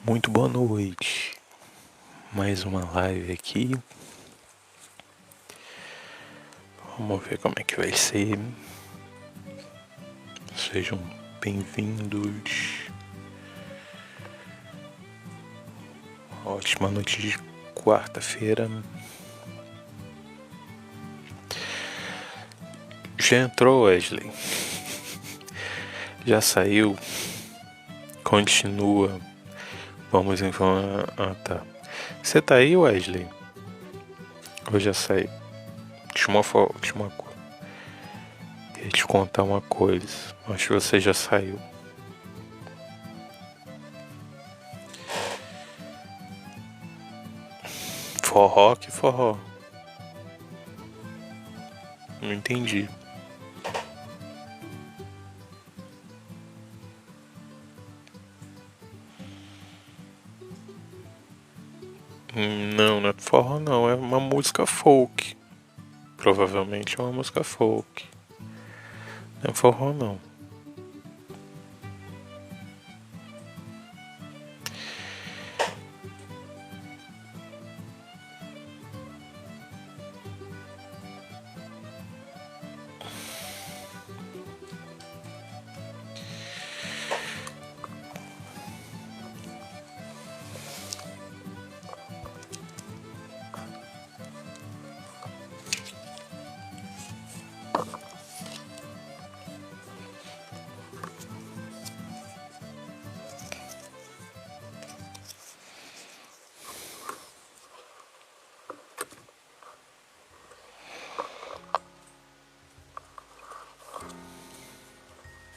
Muito boa noite. Mais uma live aqui. Vamos ver como é que vai ser. Sejam bem-vindos. Ótima noite de quarta-feira. Já entrou, Wesley? Já saiu? Continua. Vamos informar. Ah, tá. Você tá aí, Wesley? Ou já saiu? Deixa uma coisa. Queria te contar uma coisa. Acho que você já saiu. Forró? Que forró? Não entendi. Não, não é forró não, é uma música folk. Provavelmente é uma música folk. Não é forró não.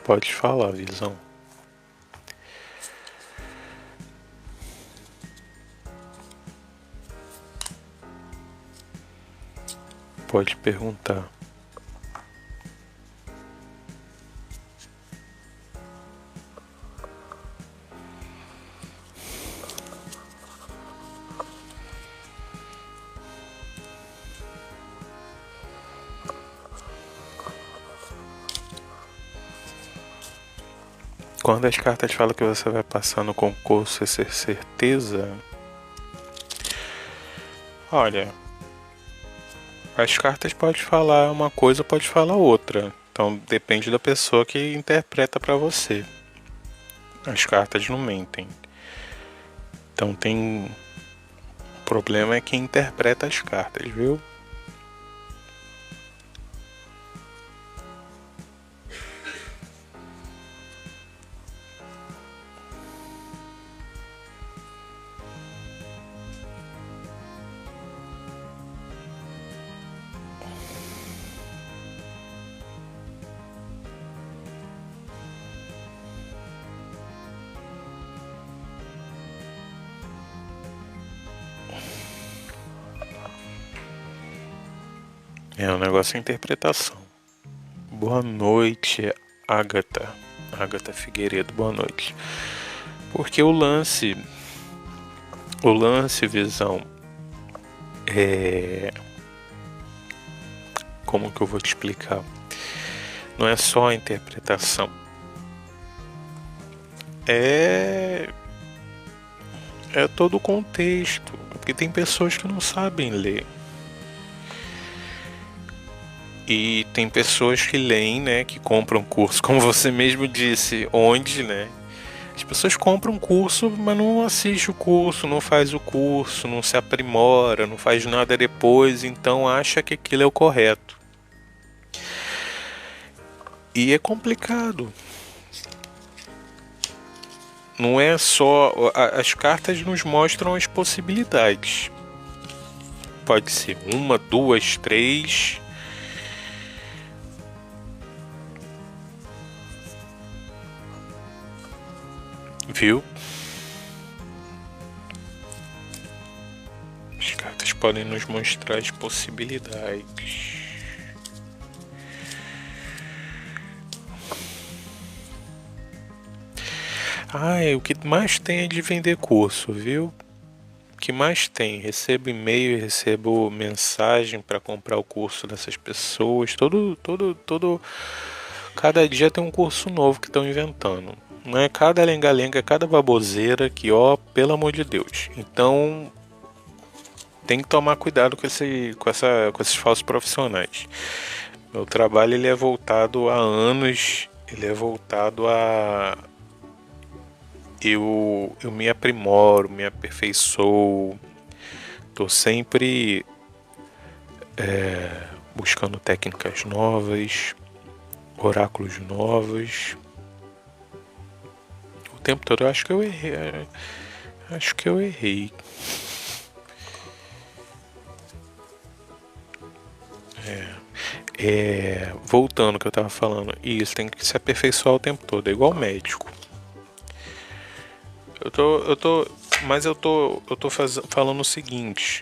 Pode falar, Visão. Pode perguntar. Quando as cartas falam que você vai passar no concurso e ser certeza, olha, as cartas podem falar uma coisa, pode falar outra. Então depende da pessoa que interpreta pra você. As cartas não mentem. Então tem. O problema é quem interpreta as cartas, viu? É um negócio de interpretação. Boa noite, Agatha. Agatha Figueiredo, boa noite. Porque o lance, Visão, é... Como que eu vou te explicar? Não é só a interpretação. É todo o contexto. Porque tem pessoas que não sabem ler. E tem pessoas que leem, né, que compram curso, como você mesmo disse, onde, né? As pessoas compram curso, mas não assiste o curso, não faz o curso, não se aprimora, não faz nada depois, então acha que aquilo é o correto. E é complicado. Não é só... As cartas nos mostram as possibilidades. Pode ser uma, duas, três... Viu? As cartas podem nos mostrar as possibilidades. O que mais tem é de vender curso, viu? O que mais tem? Recebo e-mail, recebo mensagem para comprar o curso dessas pessoas. Cada dia tem um curso novo que estão inventando. Não é cada lenga-lenga, cada baboseira que, ó, pelo amor de Deus. Então, tem que tomar cuidado com esses falsos profissionais. Meu trabalho ele é voltado a anos, ele é voltado a eu me aprimoro, me aperfeiçoo, tô sempre buscando técnicas novas, oráculos novos. O tempo todo eu acho que eu errei. Acho que eu errei. Voltando ao que eu tava falando, isso tem que se aperfeiçoar o tempo todo, é igual médico. Falando o seguinte.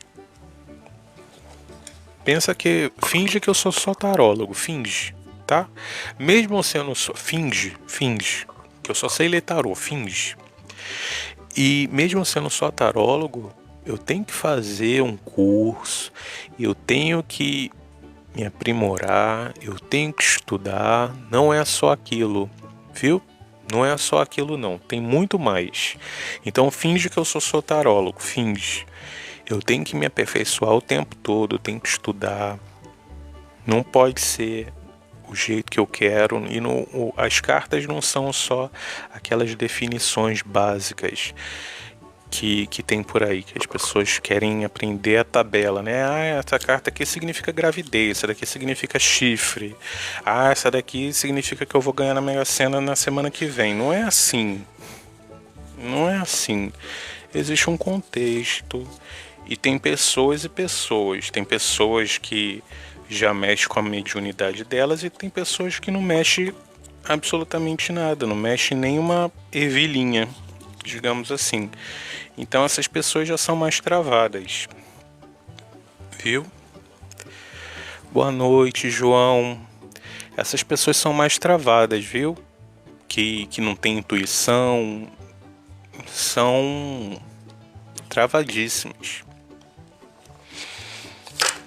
Pensa que finge que eu sou só tarólogo, finge, tá? Mesmo sendo só finge que eu só sei ler tarô, finge. E mesmo sendo só tarólogo, eu tenho que fazer um curso, eu tenho que me aprimorar, eu tenho que estudar, não é só aquilo, viu? Não é só aquilo não, tem muito mais. Então finge que eu sou só tarólogo, finge. Eu tenho que me aperfeiçoar o tempo todo, eu tenho que estudar. Não pode ser o jeito que eu quero. E as cartas não são só aquelas definições básicas que tem por aí, que as pessoas querem aprender a tabela, né? Ah, essa carta aqui significa gravidez, essa daqui significa chifre. Ah, essa daqui significa que eu vou ganhar na Mega Sena na semana que vem. Não é assim. Não é assim. Existe um contexto. E tem pessoas e pessoas. Tem pessoas que já mexem com a mediunidade delas e tem pessoas que não mexem absolutamente nada, não mexem nenhuma ervilhinha, digamos assim. Então essas pessoas já são mais travadas. Viu? Boa noite, João. Essas pessoas são mais travadas, viu? Que não tem intuição. São travadíssimas.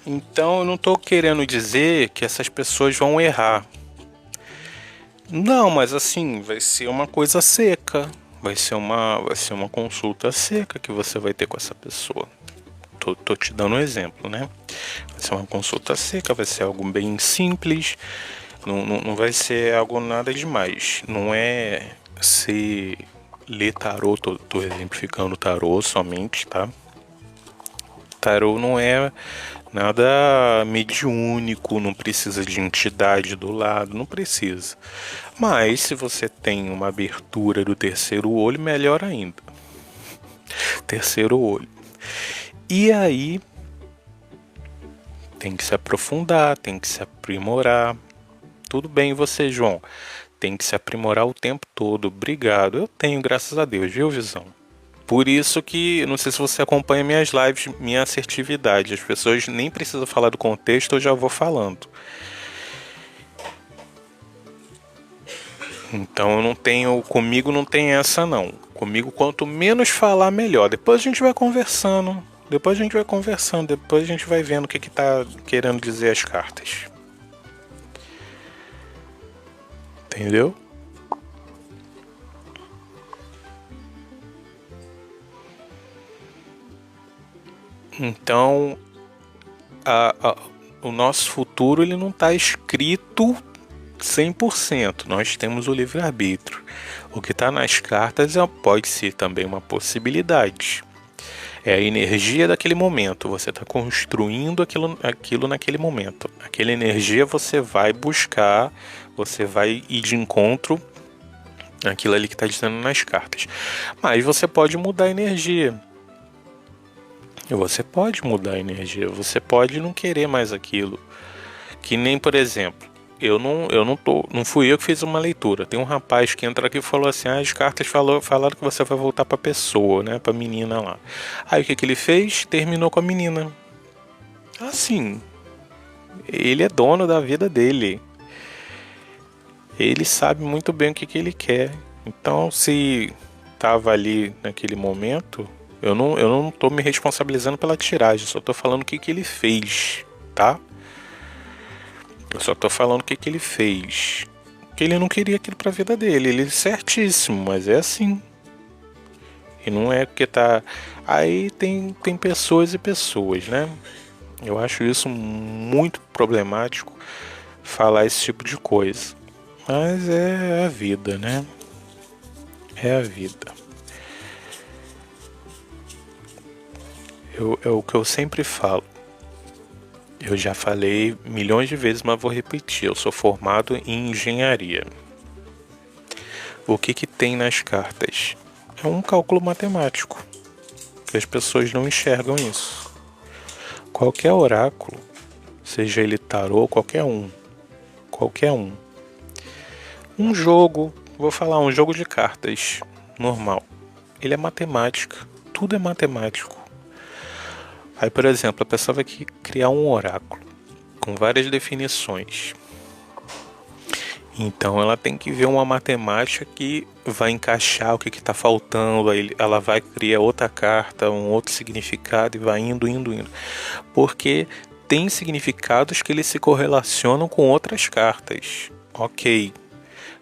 Então eu não estou querendo dizer que essas pessoas vão errar. Não, mas assim, vai ser uma coisa seca. Vai ser uma consulta seca que você vai ter com essa pessoa. Tô te dando um exemplo, né? Vai ser uma consulta seca, vai ser algo bem simples. Não vai ser algo nada demais. Não é se ler tarô, tô exemplificando tarô somente, tá? Tarô não é nada mediúnico, não precisa de entidade do lado, não precisa. Mas se você tem uma abertura do terceiro olho, melhor ainda. Terceiro olho. E aí tem que se aprofundar, tem que se aprimorar. Tudo bem você, João. Tem que se aprimorar o tempo todo. Obrigado. Eu tenho, graças a Deus, viu, Visão? Por isso que, não sei se você acompanha minhas lives, minha assertividade. As pessoas nem precisam falar do contexto, eu já vou falando. Então eu não tenho, comigo não tem essa não. Comigo quanto menos falar, melhor. Depois a gente vai conversando. Depois a gente vai vendo o que tá querendo dizer as cartas. Entendeu? Então, o nosso futuro ele não está escrito 100%. Nós temos o livre-arbítrio. O que está nas cartas pode ser também uma possibilidade. É a energia daquele momento. Você está construindo aquilo naquele momento. Aquela energia você vai buscar, você vai ir de encontro àquilo ali que está dizendo nas cartas. Mas você pode mudar a energia. Você pode mudar a energia, você pode não querer mais aquilo. Que nem, por exemplo, não fui eu que fiz uma leitura. Tem um rapaz que entra aqui e falou assim: as cartas falaram que você vai voltar pra pessoa, né? Pra menina lá. Aí o que ele fez? Terminou com a menina. Assim, ele é dono da vida dele. Ele sabe muito bem o que ele quer. Então, se tava ali naquele momento, eu não tô me responsabilizando pela tiragem, só tô falando o que ele fez, tá? Eu só tô falando o que ele fez. porque ele não queria aquilo pra vida dele. Ele é certíssimo, mas é assim. E não é porque tá... Aí tem pessoas e pessoas, né? Eu acho isso muito problemático, falar esse tipo de coisa. Mas é a vida, né? É a vida. É o que eu sempre falo. Eu já falei milhões de vezes, mas vou repetir. Eu sou formado em engenharia. O que tem nas cartas? É um cálculo matemático, que as pessoas não enxergam isso. Qualquer oráculo, seja ele tarô, qualquer um. Um jogo, vou falar, um jogo de cartas normal. Ele é matemática, tudo é matemático. Aí, por exemplo, a pessoa vai criar um oráculo com várias definições. Então ela tem que ver uma matemática que vai encaixar o que está faltando, aí ela vai criar outra carta, um outro significado e vai indo. Porque tem significados que eles se correlacionam com outras cartas, ok,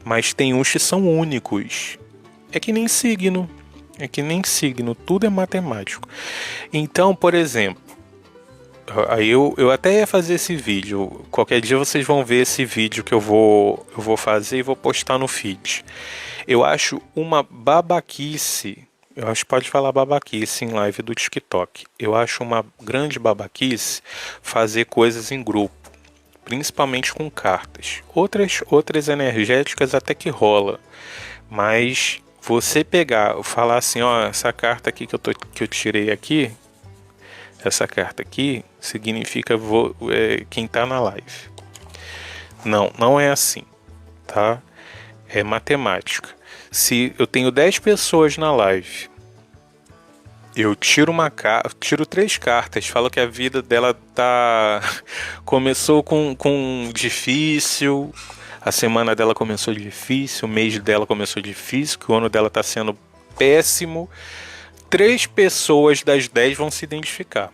mas tem uns que são únicos. É que nem signo, tudo é matemático. Então, por exemplo, aí eu até ia fazer esse vídeo. Qualquer dia vocês vão ver esse vídeo que eu vou fazer e vou postar no feed. Eu acho uma babaquice. Eu acho que pode falar babaquice em live do TikTok. Eu acho uma grande babaquice fazer coisas em grupo, principalmente com cartas. Outras energéticas até que rola. Mas você pegar, falar assim, ó, essa carta aqui que eu tirei aqui, essa carta aqui significa quem está na live. Não é assim, tá? É matemática. Se eu tenho 10 pessoas na live, eu tiro tiro 3 cartas, falo que a vida dela começou com difícil, a semana dela começou difícil, o mês dela começou difícil, que o ano dela está sendo péssimo. 3 pessoas das 10 vão se identificar.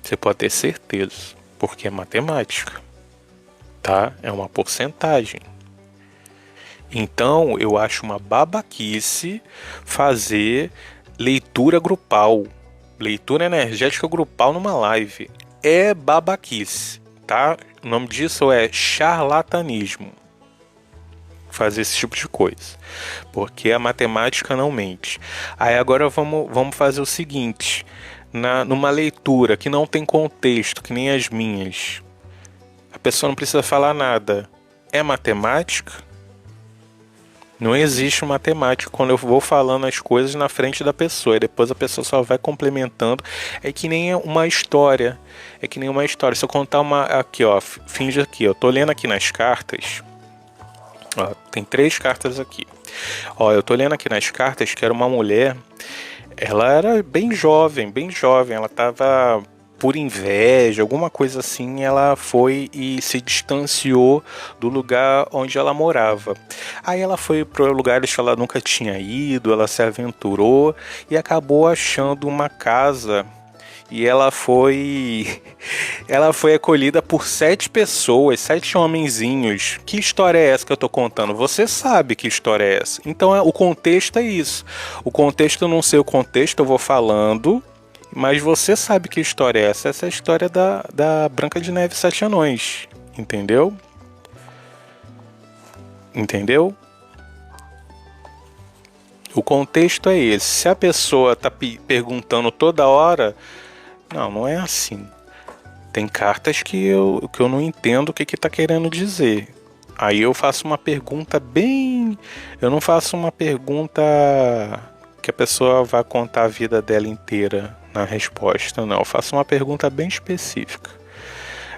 Você pode ter certeza, porque é matemática, tá? É uma porcentagem. Então, eu acho uma babaquice fazer leitura grupal, leitura energética grupal numa live. É babaquice, tá? O nome disso é charlatanismo. Fazer esse tipo de coisa, porque a matemática não mente. Aí agora vamos fazer o seguinte, numa leitura que não tem contexto, que nem as minhas, a pessoa não precisa falar nada, é matemática? Não existe matemática quando eu vou falando as coisas na frente da pessoa, e depois a pessoa só vai complementando. É que nem uma história, se eu contar aqui, ó, finge aqui, eu tô lendo aqui nas cartas. Ó, tem 3 cartas aqui. Ó, eu tô lendo aqui nas cartas que era uma mulher. Ela era bem jovem. Ela tava por inveja, alguma coisa assim. Ela foi e se distanciou do lugar onde ela morava. Aí ela foi para lugares que ela nunca tinha ido. Ela se aventurou e acabou achando uma casa. E ela foi acolhida por 7 pessoas, 7 homenzinhos. Que história é essa que eu tô contando? Você sabe que história é essa. Então o contexto é isso. O contexto, eu não sei o contexto, eu vou falando, mas você sabe que história é essa. Essa é a história da Branca de Neve e 7 Anões. Entendeu? Entendeu? O contexto é esse. Se a pessoa tá perguntando toda hora... Não é assim. Tem cartas que eu não entendo o que tá querendo dizer. Aí eu faço uma pergunta bem... Eu não faço uma pergunta que a pessoa vai contar a vida dela inteira na resposta, não. Eu faço uma pergunta bem específica.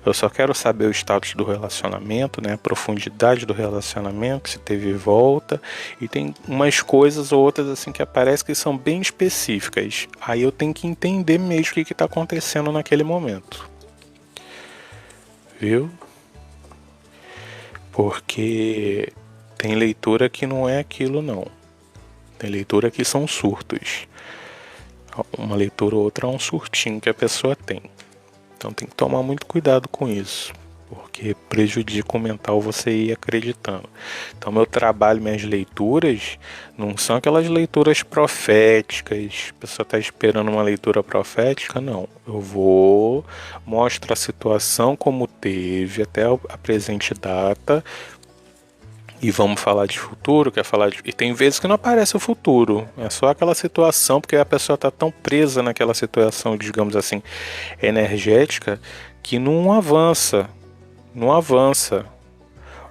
Eu só quero saber o status do relacionamento, né? A profundidade do relacionamento, se teve volta. E tem umas coisas ou outras assim que aparecem que são bem específicas. Aí eu tenho que entender mesmo o que está acontecendo naquele momento. Viu? Porque tem leitura que não é aquilo, não. Tem leitura que são surtos. Uma leitura ou outra é um surtinho que a pessoa tem. Então tem que tomar muito cuidado com isso, porque porque prejudica o mental você ir acreditando. Então meu trabalho, minhas leituras, não são aquelas leituras proféticas, a pessoa está esperando uma leitura profética, não. Eu vou mostrar a situação como teve até a presente data, e vamos falar de futuro, quer falar de... E tem vezes que não aparece o futuro, é só aquela situação, porque a pessoa está tão presa naquela situação, digamos assim, energética, que não avança, não avança.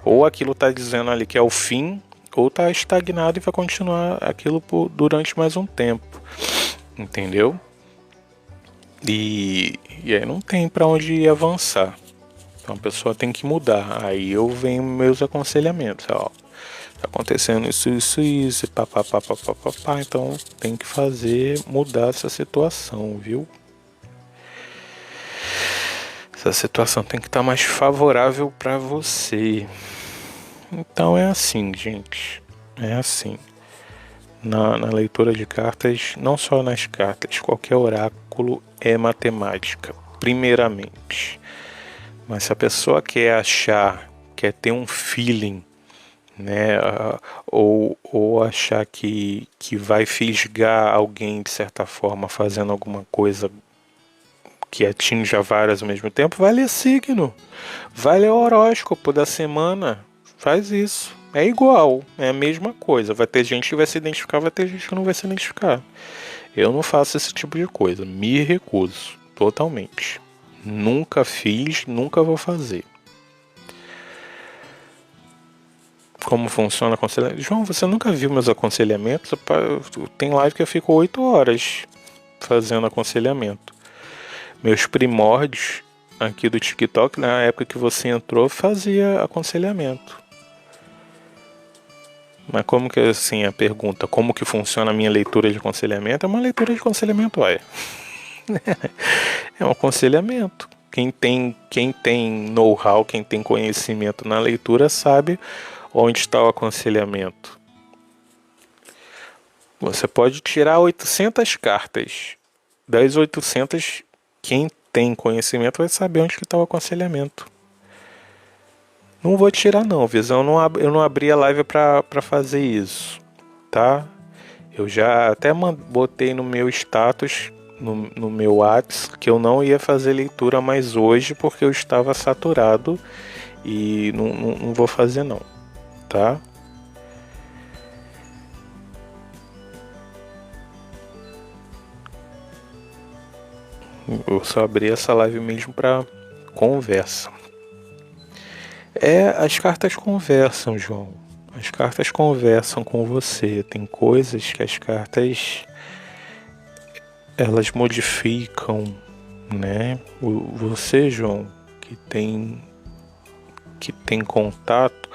Ou aquilo está dizendo ali que é o fim, ou está estagnado e vai continuar aquilo durante mais um tempo, entendeu? E aí não tem para onde ir avançar. Então a pessoa tem que mudar. Aí eu venho meus aconselhamentos, ó. Tá acontecendo isso, papapá, então tem que fazer mudar essa situação, viu? Essa situação tem que estar mais favorável para você. Então é assim, gente. É assim. Na leitura de cartas, não só nas cartas, qualquer oráculo é matemática, primeiramente. Mas se a pessoa quer achar, quer ter um feeling, né, ou achar que vai fisgar alguém de certa forma fazendo alguma coisa que atinja várias ao mesmo tempo, vai ler signo, vai ler horóscopo da semana, faz isso. É igual, é a mesma coisa. Vai ter gente que vai se identificar, vai ter gente que não vai se identificar. Eu não faço esse tipo de coisa, me recuso totalmente. Nunca fiz, nunca vou fazer. Como funciona o aconselhamento? João, você nunca viu meus aconselhamentos? Tem live que eu fico 8 horas fazendo aconselhamento. Meus primórdios aqui do TikTok, na época que você entrou, fazia aconselhamento. Mas como que, assim, a pergunta, como que funciona a minha leitura de aconselhamento? É uma leitura de aconselhamento, olha. É um aconselhamento. Quem tem know-how, quem tem conhecimento na leitura sabe onde está o aconselhamento. Você pode tirar 800 cartas. Das 800, quem tem conhecimento vai saber onde está o aconselhamento. Não vou tirar não, Visão. Eu não abri a live para fazer isso, tá? Eu já até botei no meu status, no meu WhatsApp, que eu não ia fazer leitura mais hoje porque eu estava saturado e não vou fazer não, tá? Eu só abri essa live mesmo para conversa. As cartas conversam, João. As cartas conversam com você. Tem coisas que as cartas elas modificam, né? Você, João, que tem contato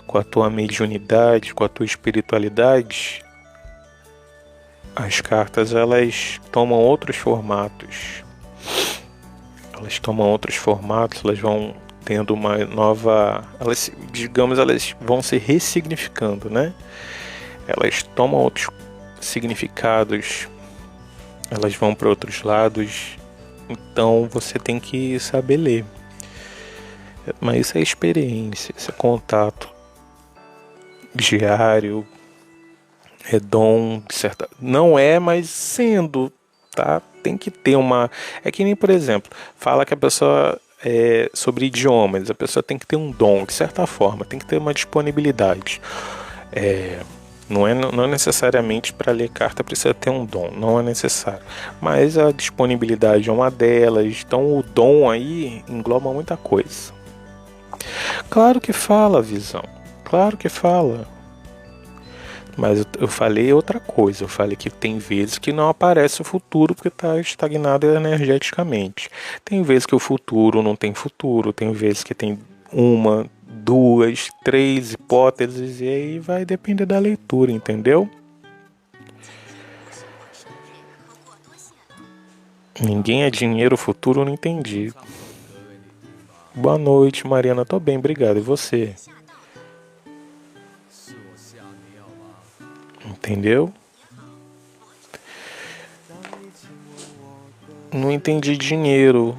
com a tua mediunidade, com a tua espiritualidade, as cartas elas tomam outros formatos. Elas tomam outros formatos, elas vão tendo uma nova, elas, digamos, elas vão se ressignificando, né? Elas tomam outros significados, elas vão para outros lados, então você tem que saber ler. Mas isso é experiência, isso é contato diário, é dom, certa, não é, mas sendo, tá? Tem que ter uma, é que nem, por exemplo, fala que a pessoa sobre idiomas, a pessoa tem que ter um dom, de certa forma, tem que ter uma disponibilidade. Não é necessariamente para ler carta precisa ter um dom, não é necessário. Mas a disponibilidade é uma delas, então o dom aí engloba muita coisa. Claro que fala, Visão, claro que fala. Mas eu falei outra coisa, eu falei que tem vezes que não aparece o futuro porque está estagnado energeticamente. Tem vezes que o futuro não tem futuro, tem vezes que tem uma, duas, três hipóteses e aí vai depender da leitura, entendeu? Ninguém é dinheiro, futuro, não entendi. Boa noite, Mariana, tô bem, obrigado. E você? Entendeu? Não entendi dinheiro.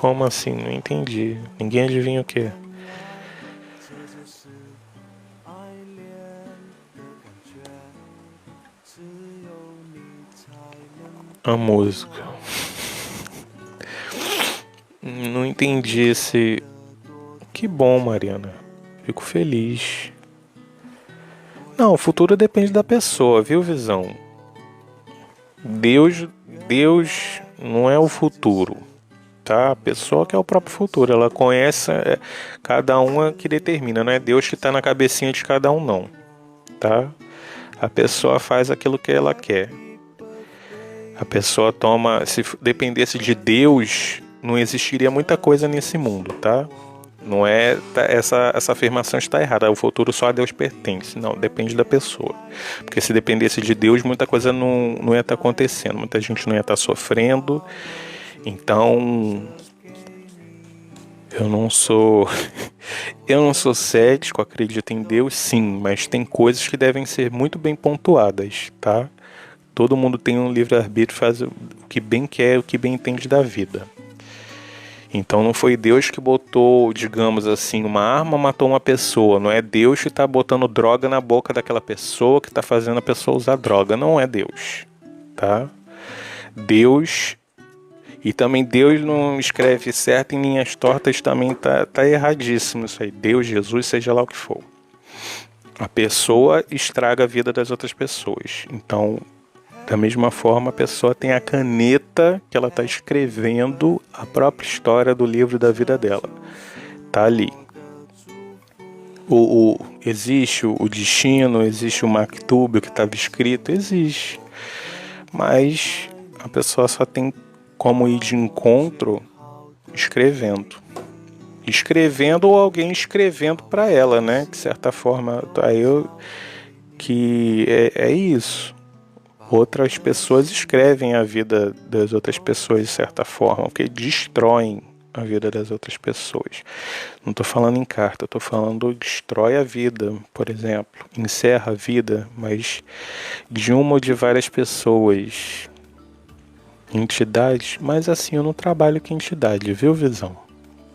Como assim? Não entendi. Ninguém adivinha o quê? A música. Não entendi esse... Que bom, Mariana. Fico feliz. Não, o futuro depende da pessoa, viu, Visão? Deus não é o futuro, tá? A pessoa que é o próprio futuro, ela conhece, cada uma que determina, não é Deus que está na cabecinha de cada um, não, tá? A pessoa faz aquilo que ela quer. A pessoa toma, se dependesse de Deus, não existiria muita coisa nesse mundo, tá? Não é, essa afirmação está errada. O futuro só a Deus pertence. Não, depende da pessoa. Porque se dependesse de Deus, muita coisa não ia estar acontecendo. Muita gente não ia estar sofrendo. Então, eu não sou cético, acredito em Deus, sim, mas tem coisas que devem ser muito bem pontuadas, tá? Todo mundo tem um livre-arbítrio, faz o que bem quer, o que bem entende da vida. Então não foi Deus que botou, digamos assim, uma arma, matou uma pessoa. Não é Deus que está botando droga na boca daquela pessoa, que está fazendo a pessoa usar droga. Não é Deus, tá? Deus... E também Deus não escreve certo em linhas tortas, também tá erradíssimo isso aí. Deus, Jesus, seja lá o que for. A pessoa estraga a vida das outras pessoas. Então... Da mesma forma, a pessoa tem a caneta que ela está escrevendo a própria história do livro da vida dela. Tá ali. Existe o destino, existe o maktub que estava escrito, existe. Mas a pessoa só tem como ir de encontro escrevendo. Escrevendo ou alguém escrevendo para ela, né? De certa forma, que é isso. Outras pessoas escrevem a vida das outras pessoas de certa forma, porque destroem a vida das outras pessoas. Não estou falando em carta, estou falando destrói a vida, por exemplo. Encerra a vida, mas de uma ou de várias pessoas. Entidades, mas assim, eu não trabalho com entidade, viu, Visão?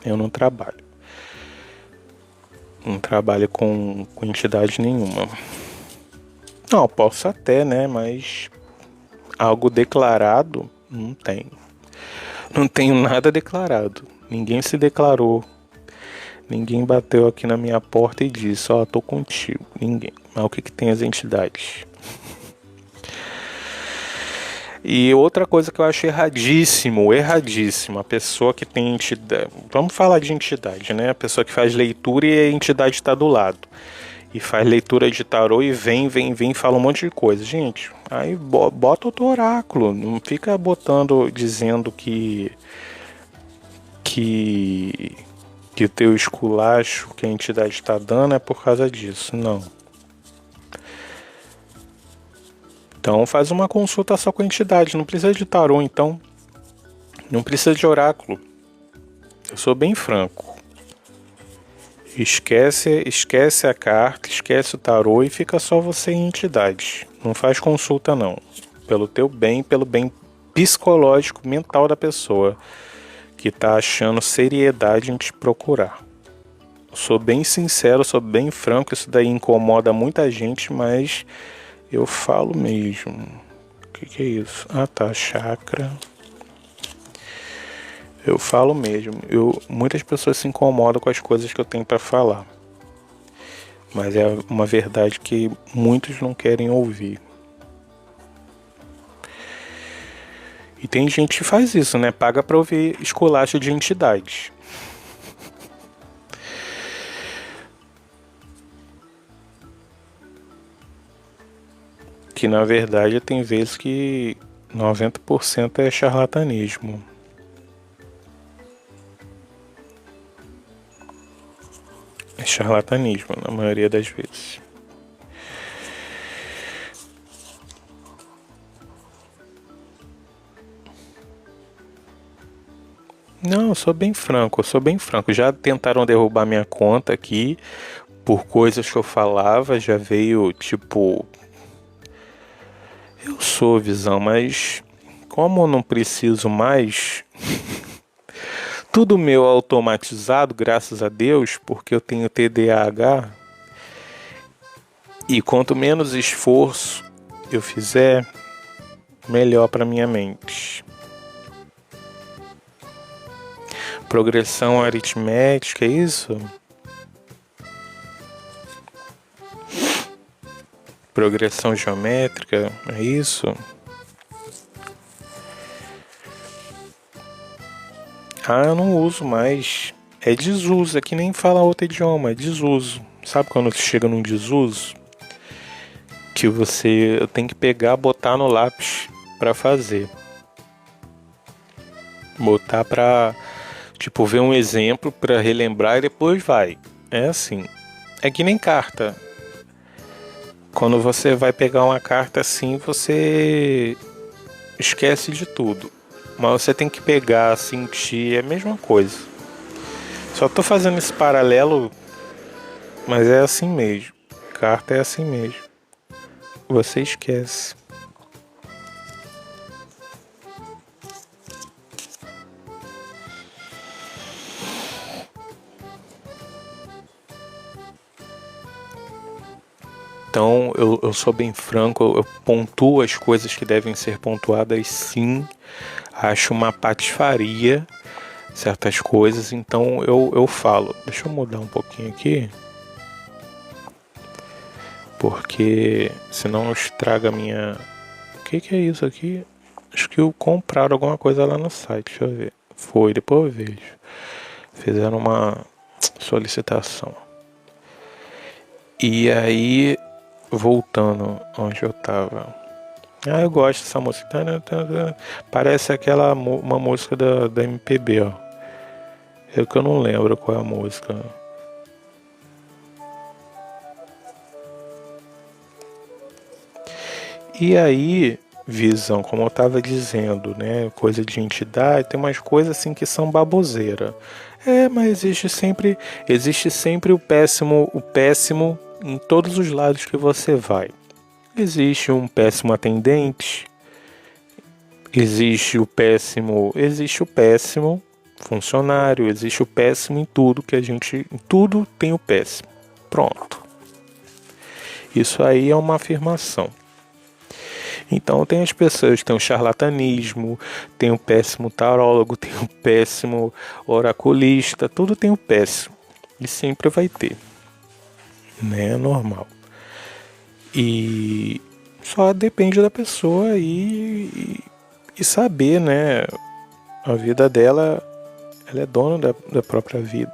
Eu não trabalho. Não trabalho com entidade nenhuma. Não, posso até, né? Mas algo declarado, não tenho. Não tenho nada declarado. Ninguém se declarou. Ninguém bateu aqui na minha porta e disse, ó, tô contigo. Ninguém. Mas o que tem as entidades? E outra coisa que eu acho erradíssimo. A pessoa que tem entidade... Vamos falar de entidade, né? A pessoa que faz leitura e a entidade está do lado. E faz leitura de tarô e vem, fala um monte de coisa. Gente, aí bota o teu oráculo. Não fica botando, dizendo que o teu esculacho que a entidade está dando é por causa disso. Não. Então faz uma consulta só com a entidade. Não precisa de tarô, então. Não precisa de oráculo. Eu sou bem franco. Esquece a carta, esquece o tarô e fica só você em entidade. Não faz consulta não. Pelo teu bem, pelo bem psicológico, mental da pessoa que tá achando seriedade em te procurar. Eu sou bem sincero, sou bem franco, isso daí incomoda muita gente, mas eu falo mesmo. O que é isso? Ah tá, chakra. Eu falo mesmo. Muitas pessoas se incomodam com as coisas que eu tenho para falar. Mas é uma verdade que muitos não querem ouvir. E tem gente que faz isso, né? Paga para ouvir esculacho de entidades. Que na verdade tem vezes que 90% é charlatanismo. É charlatanismo, na maioria das vezes. Não, eu sou bem franco. Já tentaram derrubar minha conta aqui por coisas que eu falava, já veio tipo... Eu sou Visão, mas como eu não preciso mais... Tudo meu automatizado, graças a Deus, porque eu tenho TDAH. E quanto menos esforço eu fizer, melhor para minha mente. Progressão aritmética, é isso? Progressão geométrica, é isso? Ah, eu não uso mais. É desuso, é que nem falar outro idioma, é desuso. Sabe quando você chega num desuso? Que você tem que pegar, botar no lápis pra fazer. Botar pra, tipo, ver um exemplo pra relembrar e depois vai. É assim. É que nem carta. Quando você vai pegar uma carta assim, você esquece de tudo. Mas você tem que pegar, sentir, é a mesma coisa. Só tô fazendo esse paralelo, mas é assim mesmo. Carta é assim mesmo. Você esquece. Então eu sou bem franco, eu pontuo as coisas que devem ser pontuadas sim. Acho uma patifaria certas coisas, então eu falo. Deixa eu mudar um pouquinho aqui. Porque senão estraga a minha. O que é isso aqui? Acho que compraram alguma coisa lá no site, deixa eu ver. Foi, depois eu vejo. Fizeram uma solicitação. E aí, voltando onde eu tava. Ah, eu gosto dessa música. Parece aquela uma música da MPB, ó. É que eu não lembro qual é a música. E aí, visão, como eu tava dizendo, né? Coisa de entidade, tem umas coisas assim que são baboseira. É, mas existe sempre o péssimo em todos os lados que você vai. Existe um péssimo atendente, existe o péssimo funcionário, existe o péssimo em tudo em tudo tem o péssimo. Pronto. Isso aí é uma afirmação. Então tem as pessoas, tem o charlatanismo, tem o péssimo tarólogo, tem o péssimo oraculista, tudo tem o péssimo. E sempre vai ter. Né? É normal. E só depende da pessoa e saber, né? A vida dela, ela é dona da própria vida.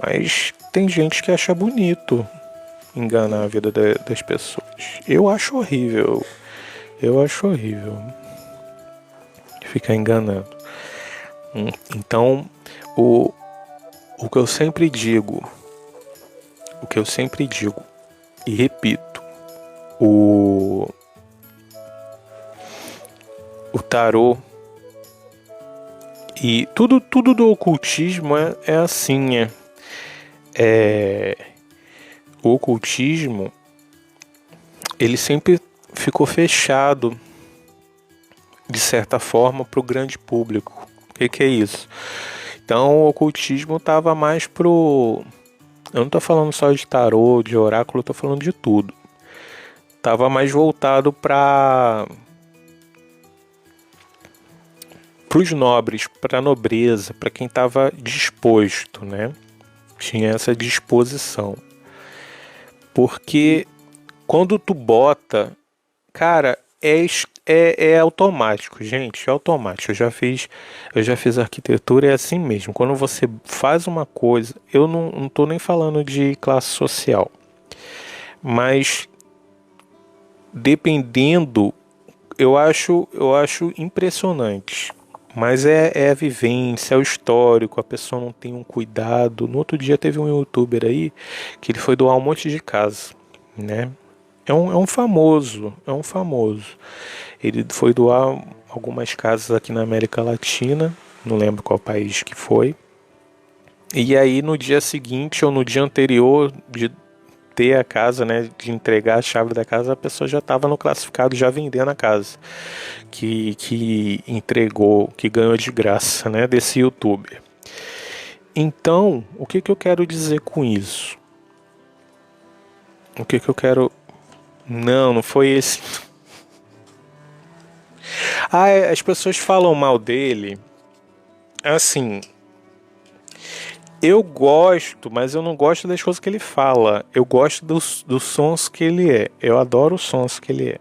Mas tem gente que acha bonito enganar a vida das pessoas. Eu acho horrível. Eu acho horrível ficar enganando. Então, o que eu sempre digo, e repito, o tarô e tudo do ocultismo é assim, o ocultismo, ele sempre ficou fechado de certa forma para o grande público. O que é isso? Então o ocultismo estava mais pro... Eu não estou falando só de tarô, de oráculo, eu tô falando de tudo. Tava mais voltado para os nobres, para a nobreza, para quem estava disposto, né? Tinha essa disposição. Porque quando tu bota, cara, é automático, gente, é automático. Eu já fiz arquitetura, é assim mesmo. Quando você faz uma coisa, eu não tô nem falando de classe social, mas dependendo, eu acho impressionante. Mas é a vivência, é o histórico, a pessoa não tem um cuidado. No outro dia teve um youtuber aí que ele foi doar um monte de casa, né? É um famoso, é um famoso. Ele foi doar algumas casas aqui na América Latina, não lembro qual país que foi. E aí no dia seguinte ou no dia anterior de ter a casa, né, de entregar a chave da casa, a pessoa já estava no classificado já vendendo a casa que entregou, que ganhou de graça, né, desse youtuber. Então, o que eu quero dizer com isso? O que eu quero... Não foi esse. As pessoas falam mal dele. Assim, eu gosto, mas eu não gosto das coisas que ele fala. Eu gosto dos sons que ele é. Eu adoro os sons que ele é.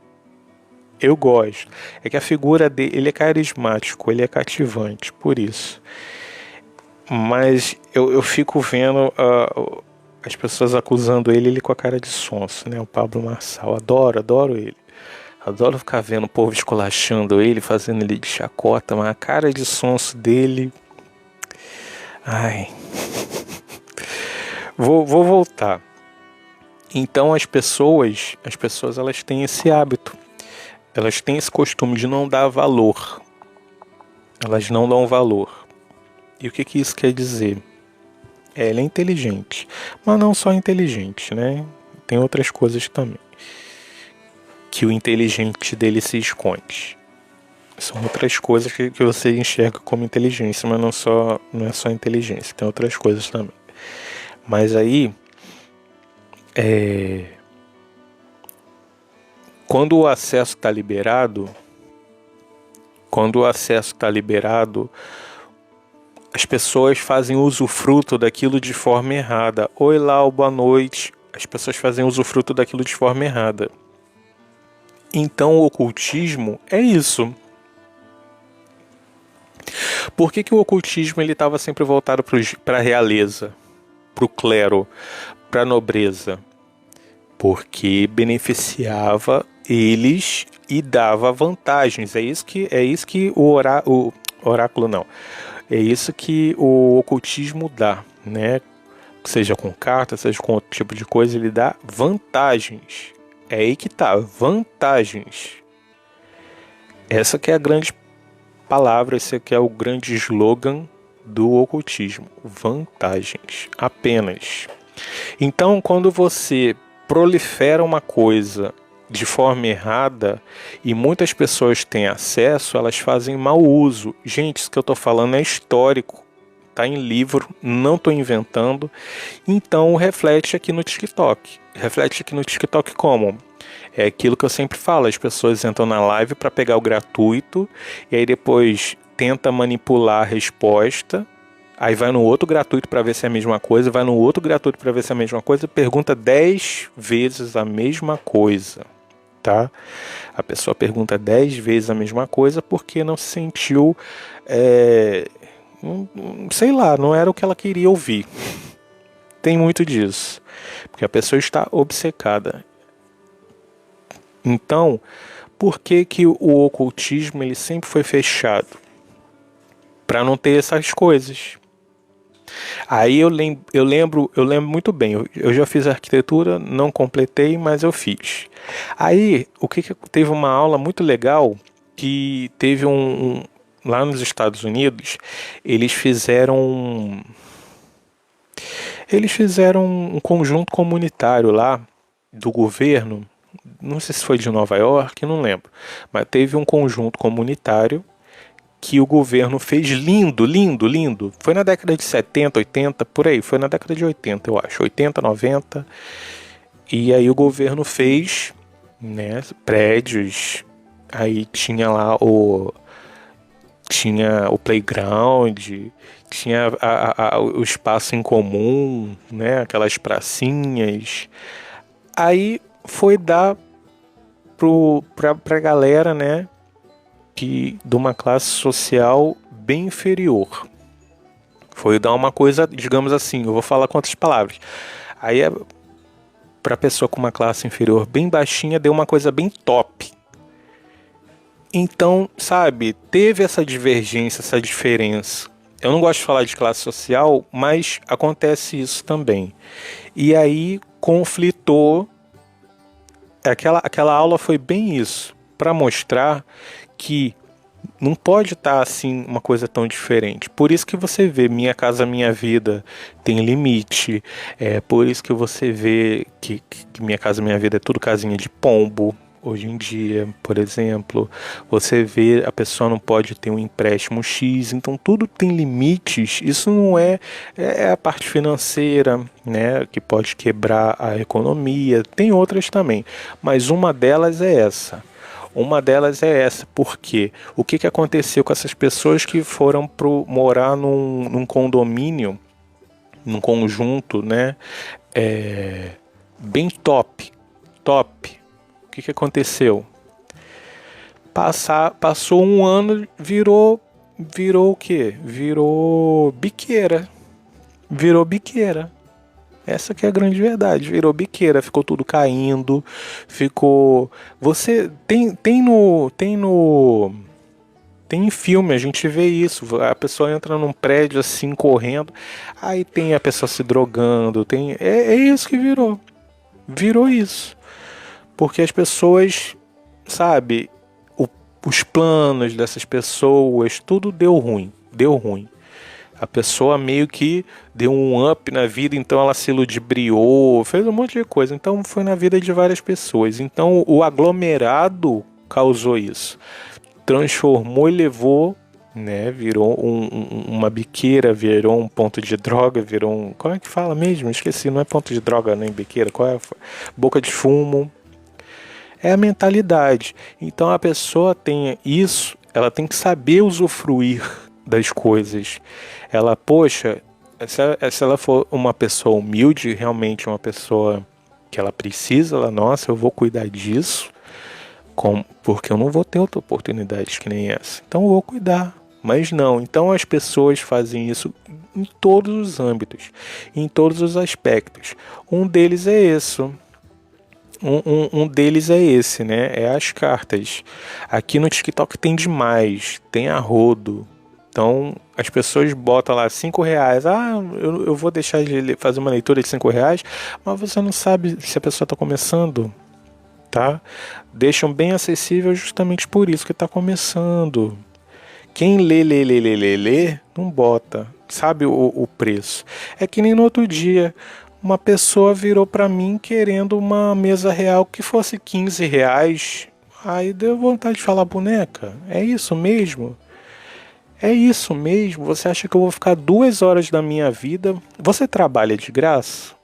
Eu gosto. É que a figura dele, ele é carismático, ele é cativante, por isso. Mas eu fico vendo as pessoas acusando ele com a cara de sonso, né? O Pablo Marçal. Adoro ele. Adoro ficar vendo o povo esculachando ele, fazendo ele de chacota, mas a cara de sonso dele... Ai... Vou voltar. Então as pessoas elas têm esse hábito. Elas têm esse costume de não dar valor. Elas não dão valor. E o que isso quer dizer? Ele é inteligente. Mas não só inteligente, né? Tem outras coisas também. Que o inteligente dele se esconde. São outras coisas que você enxerga como inteligência, mas não é só inteligência. Tem outras coisas também. Mas aí... Quando o acesso está liberado, as pessoas fazem usufruto daquilo de forma errada. Oi, Lau, boa noite. As pessoas fazem usufruto daquilo de forma errada. Então o ocultismo é isso. Por que o ocultismo estava sempre voltado para a realeza, para o clero, para a nobreza? Porque beneficiava eles e dava vantagens. É isso que o oráculo não. É isso que o ocultismo dá, né? Seja com carta, seja com outro tipo de coisa, ele dá vantagens. É aí que tá, vantagens. Essa que é a grande palavra, esse que é o grande slogan do ocultismo. Vantagens, apenas. Então, quando você prolifera uma coisa de forma errada e muitas pessoas têm acesso, elas fazem mau uso. Gente, isso que eu estou falando é histórico, está em livro, não estou inventando. Então reflete aqui no TikTok. Reflete aqui no TikTok como? É aquilo que eu sempre falo, as pessoas entram na live para pegar o gratuito e aí depois tenta manipular a resposta. Aí vai no outro gratuito para ver se é a mesma coisa, vai no outro gratuito para ver se é a mesma coisa, pergunta 10 vezes a mesma coisa, tá? A pessoa pergunta 10 vezes a mesma coisa porque não se sentiu, sei lá, não era o que ela queria ouvir. Tem muito disso, porque a pessoa está obcecada. Então, por que o ocultismo ele sempre foi fechado? Para não ter essas coisas. Aí eu lembro muito bem, eu já fiz arquitetura, não completei, mas eu fiz. Aí, teve uma aula muito legal que teve lá nos Estados Unidos, eles fizeram um conjunto comunitário lá do governo, não sei se foi de Nova York, não lembro, mas teve um conjunto comunitário que o governo fez lindo. Foi na década de 70, 80, por aí. Foi na década de 80, eu acho. 80, 90. E aí o governo fez, né, prédios. Aí tinha lá o playground, tinha o espaço em comum, né, aquelas pracinhas. Aí foi dar pra galera, né, de uma classe social bem inferior. Foi dar uma coisa, digamos assim, eu vou falar com outras palavras. Aí, para pessoa com uma classe inferior bem baixinha, deu uma coisa bem top. Então, sabe, teve essa divergência, essa diferença. Eu não gosto de falar de classe social, mas acontece isso também. E aí, conflitou. Aquela aula foi bem isso, para mostrar que não pode estar assim uma coisa tão diferente. Por isso que você vê Minha Casa Minha Vida tem limite. Por isso que você vê que Minha Casa Minha Vida é tudo casinha de pombo. hoje em dia, por exemplo, você vê a pessoa não pode ter um empréstimo X, então tudo tem limites. Isso não é a parte financeira, né, que pode quebrar a economia. Tem outras também, mas uma delas é essa. Uma delas é essa, porque o que aconteceu com essas pessoas que foram morar num condomínio, num conjunto, né, bem top. O que aconteceu? Passou um ano, virou o quê? Virou biqueira. Virou biqueira. Essa que é a grande verdade. Virou biqueira, ficou tudo caindo, ficou. Você tem em filme, a gente vê isso. A pessoa entra num prédio assim, correndo, aí tem a pessoa se drogando, é isso que virou. Virou isso. Porque as pessoas, sabe, os planos dessas pessoas, tudo deu ruim. Deu ruim. A pessoa meio que deu um up na vida, então ela se ludibriou, fez um monte de coisa. Então foi na vida de várias pessoas. Então o aglomerado causou isso. Transformou e levou, né? Virou uma biqueira, virou um ponto de droga, virou um... Como é que fala mesmo? Esqueci, não é ponto de droga nem biqueira. Qual é? Boca de fumo. É a mentalidade. Então a pessoa tem isso, ela tem que saber usufruir das coisas. Ela, poxa, se ela for uma pessoa humilde, realmente uma pessoa que ela precisa, ela, nossa, eu vou cuidar disso, porque eu não vou ter outra oportunidade que nem essa. Então eu vou cuidar. Mas não, então as pessoas fazem isso em todos os âmbitos, em todos os aspectos. Um deles é isso. Um deles é esse, né? É as cartas. Aqui no TikTok tem demais, tem a rodo. Então as pessoas botam lá R$ 5. Ah, eu vou deixar de fazer uma leitura de R$ 5, mas você não sabe se a pessoa está começando, tá? Deixam bem acessível justamente por isso que está começando. Quem lê, não bota. Sabe o preço. É que nem no outro dia. Uma pessoa virou para mim querendo uma mesa real que fosse R$ 15. Aí deu vontade de falar, boneca, é isso mesmo? É isso mesmo? Você acha que eu vou ficar 2 horas da minha vida? Você trabalha de graça?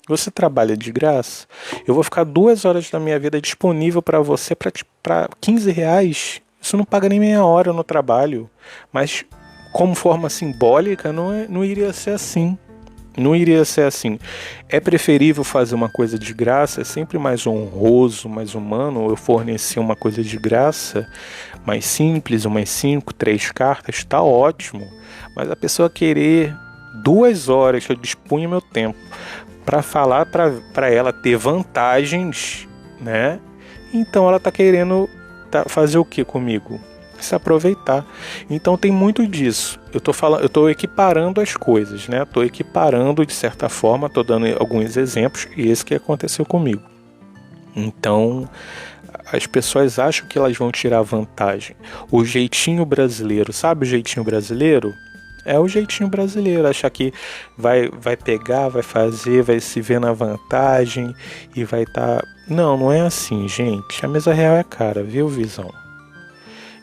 Você trabalha de graça? Eu vou ficar 2 horas da minha vida disponível para você para R$ 15? Isso não paga nem meia hora no trabalho. Mas como forma simbólica, não iria ser assim. Não iria ser assim. É preferível fazer uma coisa de graça, é sempre mais honroso, mais humano. Eu fornecer uma coisa de graça, mais simples, umas 5, 3 cartas, tá ótimo. Mas a pessoa querer 2 horas, eu dispunho meu tempo para falar para ela ter vantagens, né? Então ela tá querendo fazer o que comigo? Se aproveitar. Então tem muito disso. Eu tô equiparando as coisas, né? Tô equiparando de certa forma, tô dando alguns exemplos e esse que aconteceu comigo. Então as pessoas acham que elas vão tirar vantagem. O jeitinho brasileiro, sabe o jeitinho brasileiro? É o jeitinho brasileiro, achar que vai pegar, vai fazer, vai se ver na vantagem e vai estar... Não é assim, gente. A mesa real é cara, viu, Visão?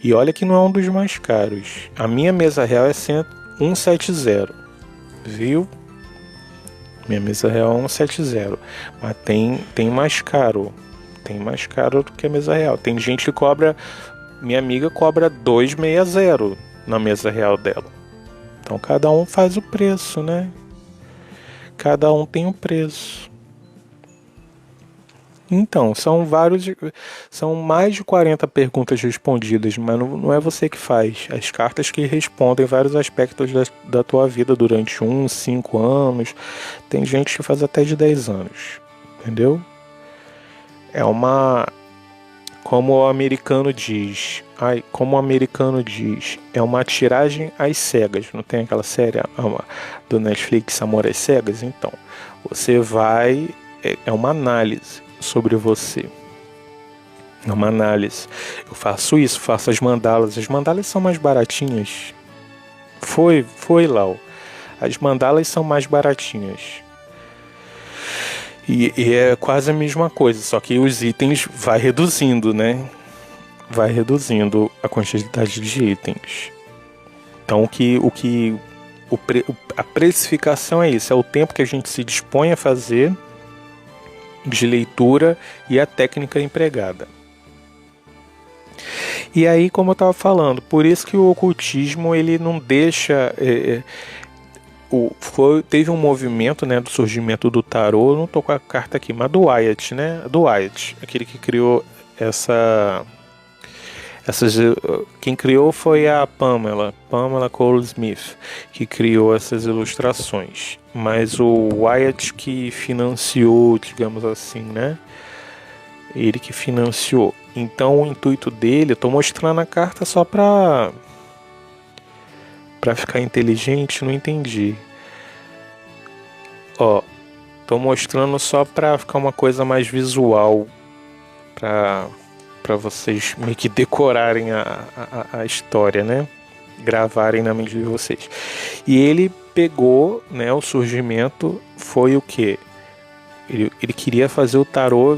E olha que não é um dos mais caros. A minha mesa real é 170, viu? Minha mesa real é 170. Mas tem mais caro. Tem mais caro do que a mesa real. Tem gente que cobra... Minha amiga cobra 260 na mesa real dela. Então cada um faz o preço, né? Cada um tem um preço. Então, são mais de 40 perguntas respondidas, mas não é você que faz. As cartas que respondem vários aspectos da tua vida durante 5 anos. Tem gente que faz até de 10 anos, entendeu? Como o americano diz, é uma tiragem às cegas. Não tem aquela série do Netflix, Amor às Cegas? Então, você vai... É uma análise sobre você. É uma análise. Eu faço isso, faço as mandalas. As mandalas são mais baratinhas. Foi, Lau. As mandalas são mais baratinhas. E é quase a mesma coisa, só que os itens vai reduzindo, né? Vai reduzindo a quantidade de itens. Então a precificação é isso, é o tempo que a gente se dispõe a fazer de leitura e a técnica empregada. E aí, como eu estava falando, por isso que o ocultismo ele não deixa... teve um movimento, né, do surgimento do tarô, não estou com a carta aqui, mas do Wyatt, né? Do Wyatt, aquele que criou quem criou foi a Pamela Cole Smith, que criou essas ilustrações. Mas o Wyatt que financiou, digamos assim, né? Ele que financiou. Então o intuito dele, eu estou mostrando a carta só para ficar inteligente, não entendi. Ó, tô mostrando só para ficar uma coisa mais visual, para vocês meio que decorarem a história, né? Gravarem na mente de vocês. E ele pegou, né? O surgimento foi o quê? Ele queria fazer o tarô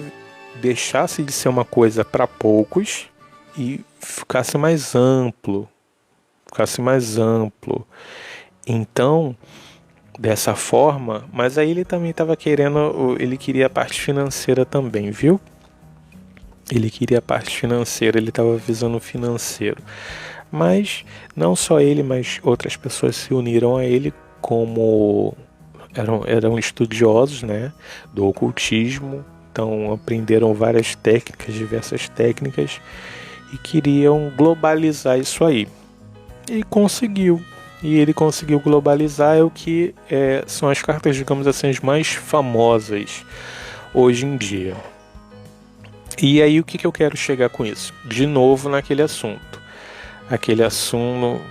deixasse de ser uma coisa para poucos e ficasse mais amplo. Então, dessa forma, mas aí ele também estava ele queria a parte financeira também, viu? Ele queria a parte financeira, ele estava visando o financeiro. Mas não só ele, mas outras pessoas se uniram a ele como eram estudiosos, né, do ocultismo. Então aprenderam várias técnicas, diversas técnicas, e queriam globalizar isso aí. E conseguiu. E ele conseguiu globalizar o que são as cartas, digamos assim, as mais famosas hoje em dia. E aí o que eu quero chegar com isso? De novo naquele assunto. Aquele assunto...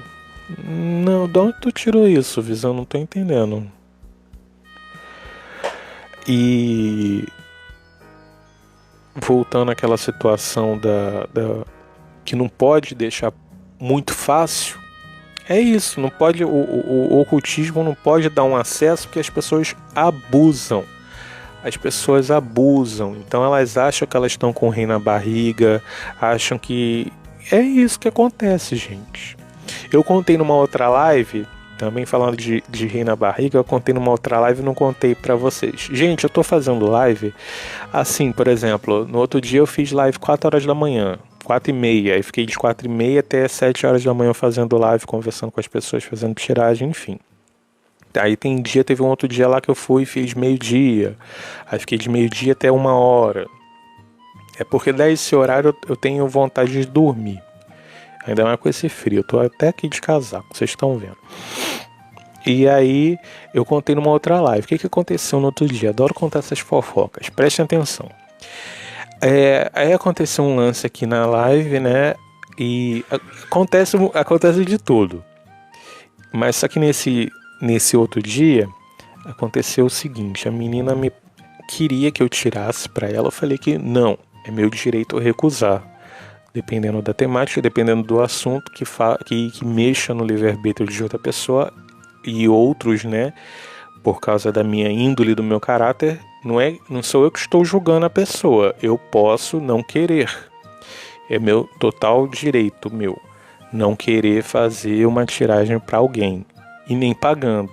Não, de onde tu tirou isso, Visão? Não tô entendendo. E... voltando àquela situação que não pode deixar muito fácil, é isso, não pode, o ocultismo não pode dar um acesso porque as pessoas abusam. Então elas acham que elas estão com o rei na barriga, acham que é isso que acontece, gente. Eu contei numa outra live, também falando de rei na barriga, eu contei numa outra live e não contei pra vocês. Gente, eu tô fazendo live assim, por exemplo, no outro dia eu fiz live 4 horas da manhã, 4h30, aí fiquei de 4h30 até 7 horas da manhã fazendo live, conversando com as pessoas, fazendo tiragem, enfim. Aí teve um outro dia lá que eu fui e fiz meio-dia, aí fiquei de meio-dia até 1h. É porque daí esse horário eu tenho vontade de dormir. Ainda mais com esse frio, eu tô até aqui de casaco, vocês estão vendo. E aí eu contei numa outra live. O que aconteceu no outro dia? Adoro contar essas fofocas, prestem atenção. Aí aconteceu um lance aqui na live, né? E acontece de tudo. Mas só que nesse outro dia aconteceu o seguinte: a menina queria que eu tirasse pra ela. Eu falei que não, é meu direito eu recusar. Dependendo da temática, dependendo do assunto que mexa no livre-arbítrio de outra pessoa e outros, né? Por causa da minha índole, do meu caráter, não sou eu que estou julgando a pessoa. Eu posso não querer. É meu total direito meu não querer fazer uma tiragem para alguém e nem pagando.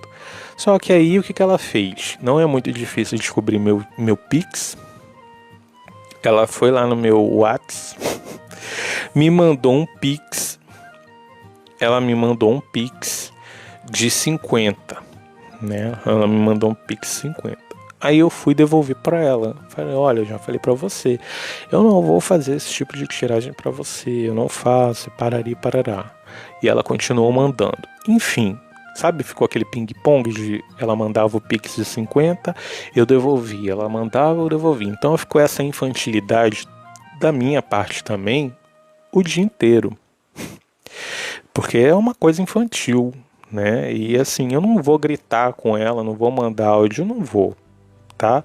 Só que aí o que ela fez? Não é muito difícil descobrir meu Pix. Ela foi lá no meu WhatsApp. Me mandou um Pix. Ela me mandou um Pix de 50, né? Ela me mandou um Pix 50. Aí eu fui devolver para ela. Falei, olha, eu já falei para você, eu não vou fazer esse tipo de tiragem para você, eu não faço, parará. E ela continuou mandando. Enfim, sabe, ficou aquele ping-pong de ela mandava o Pix de 50, eu devolvia, ela mandava, eu devolvia. Então ficou essa infantilidade da minha parte também o dia inteiro. Porque é uma coisa infantil, né? E assim, eu não vou gritar com ela, não vou mandar áudio, não vou, tá?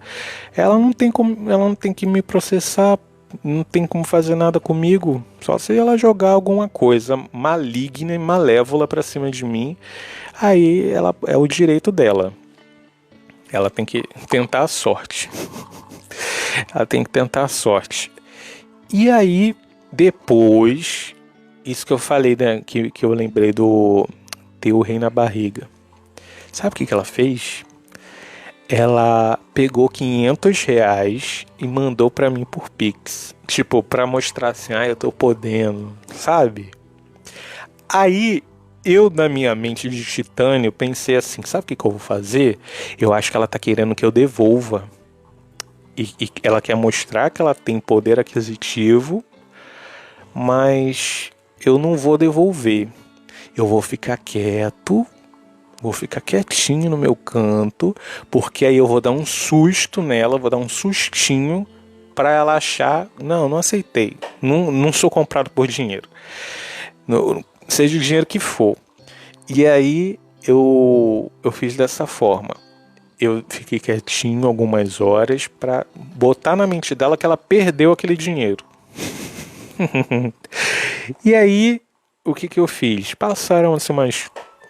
Ela não tem que me processar, não tem como fazer nada comigo, só se ela jogar alguma coisa maligna e malévola pra cima de mim, aí é o direito dela. Ela tem que tentar a sorte. Ela tem que tentar a sorte. E aí, depois, isso que eu falei, né? Que eu lembrei do ter o rei na barriga. Sabe o que ela fez? Ela pegou R$ 500 e mandou pra mim por Pix. Tipo, pra mostrar assim, eu tô podendo, sabe? Aí, eu na minha mente de titânio, pensei assim, sabe o que eu vou fazer? Eu acho que ela tá querendo que eu devolva. E ela quer mostrar que ela tem poder aquisitivo, mas eu não vou devolver. Eu vou ficar quieto, vou ficar quietinho no meu canto, porque aí eu vou dar um susto nela, vou dar um sustinho pra ela achar, não aceitei, não sou comprado por dinheiro, seja o dinheiro que for. E aí eu fiz dessa forma. Eu fiquei quietinho algumas horas pra botar na mente dela que ela perdeu aquele dinheiro. E aí, o que eu fiz? Passaram assim,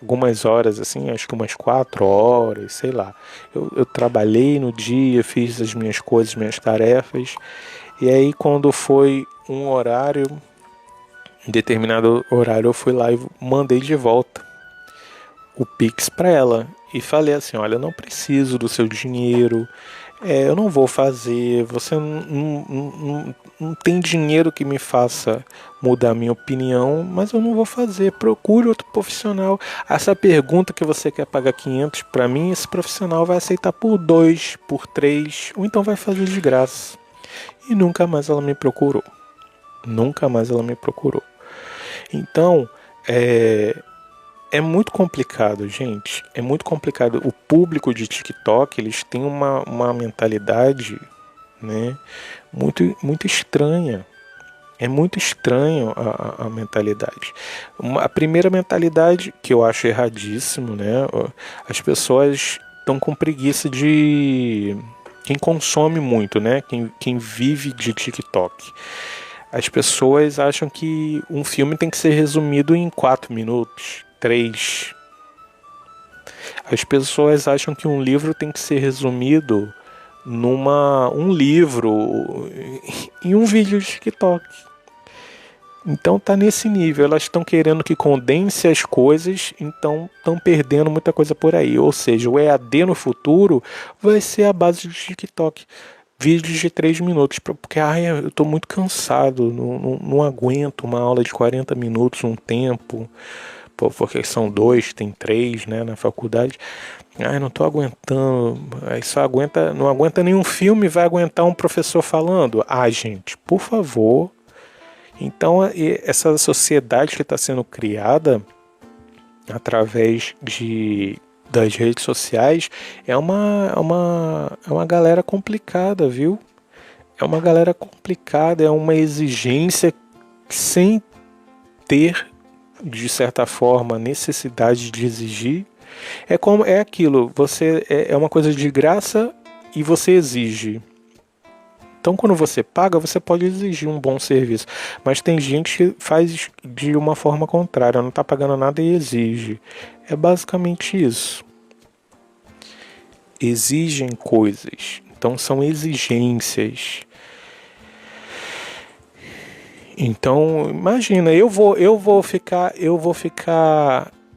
algumas horas, assim, acho que umas 4 horas, sei lá. Eu trabalhei no dia, fiz as minhas coisas, minhas tarefas. E aí, quando foi um horário, em determinado horário, eu fui lá e mandei de volta o Pix para ela. E falei assim, olha, eu não preciso do seu dinheiro, eu não vou fazer, você não tem dinheiro que me faça mudar a minha opinião, mas eu não vou fazer, procure outro profissional. Essa pergunta que você quer pagar 500 para mim, esse profissional vai aceitar por 2, por 3, ou então vai fazer de graça. E nunca mais ela me procurou. Nunca mais ela me procurou. Então, é muito complicado, gente. É muito complicado. O público de TikTok, eles têm uma mentalidade, né, muito estranha. É muito estranho a mentalidade. A primeira mentalidade, que eu acho erradíssimo, né? As pessoas estão com preguiça de quem consome muito, né? Quem vive de TikTok. As pessoas acham que um filme tem que ser resumido em 4 minutos, 3. As pessoas acham que um livro tem que ser resumido um livro em um vídeo de TikTok. Então tá nesse nível, elas estão querendo que condense as coisas, então estão perdendo muita coisa por aí. Ou seja, o EAD no futuro vai ser a base do TikTok. Vídeos de 3 minutos, porque eu tô muito cansado, não aguento uma aula de 40 minutos, um tempo, porque são 2, tem 3, né, na faculdade. Não tô aguentando, aí não aguenta nenhum filme, vai aguentar um professor falando? Gente, por favor. Então, essa sociedade que está sendo criada através das redes sociais é uma galera complicada, viu? É uma galera complicada, é uma exigência sem ter, de certa forma, necessidade de exigir. É aquilo, é uma coisa de graça e você exige. Então, quando você paga, você pode exigir um bom serviço. Mas tem gente que faz de uma forma contrária, não está pagando nada e exige. É basicamente isso. Exigem coisas. Então, são exigências. Então, imagina, eu vou ficar.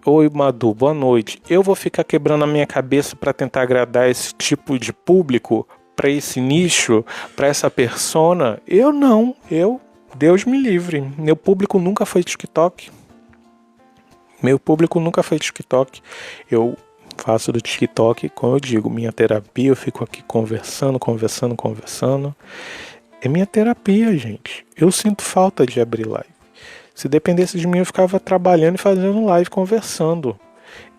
Oi, Madu, boa noite. Eu vou ficar quebrando a minha cabeça para tentar agradar esse tipo de público, para esse nicho, para essa persona. Deus me livre. Meu público nunca foi TikTok. Eu faço do TikTok, como eu digo, minha terapia. Eu fico aqui conversando. É minha terapia, gente. Eu sinto falta de abrir live. Se dependesse de mim, eu ficava trabalhando e fazendo live, conversando.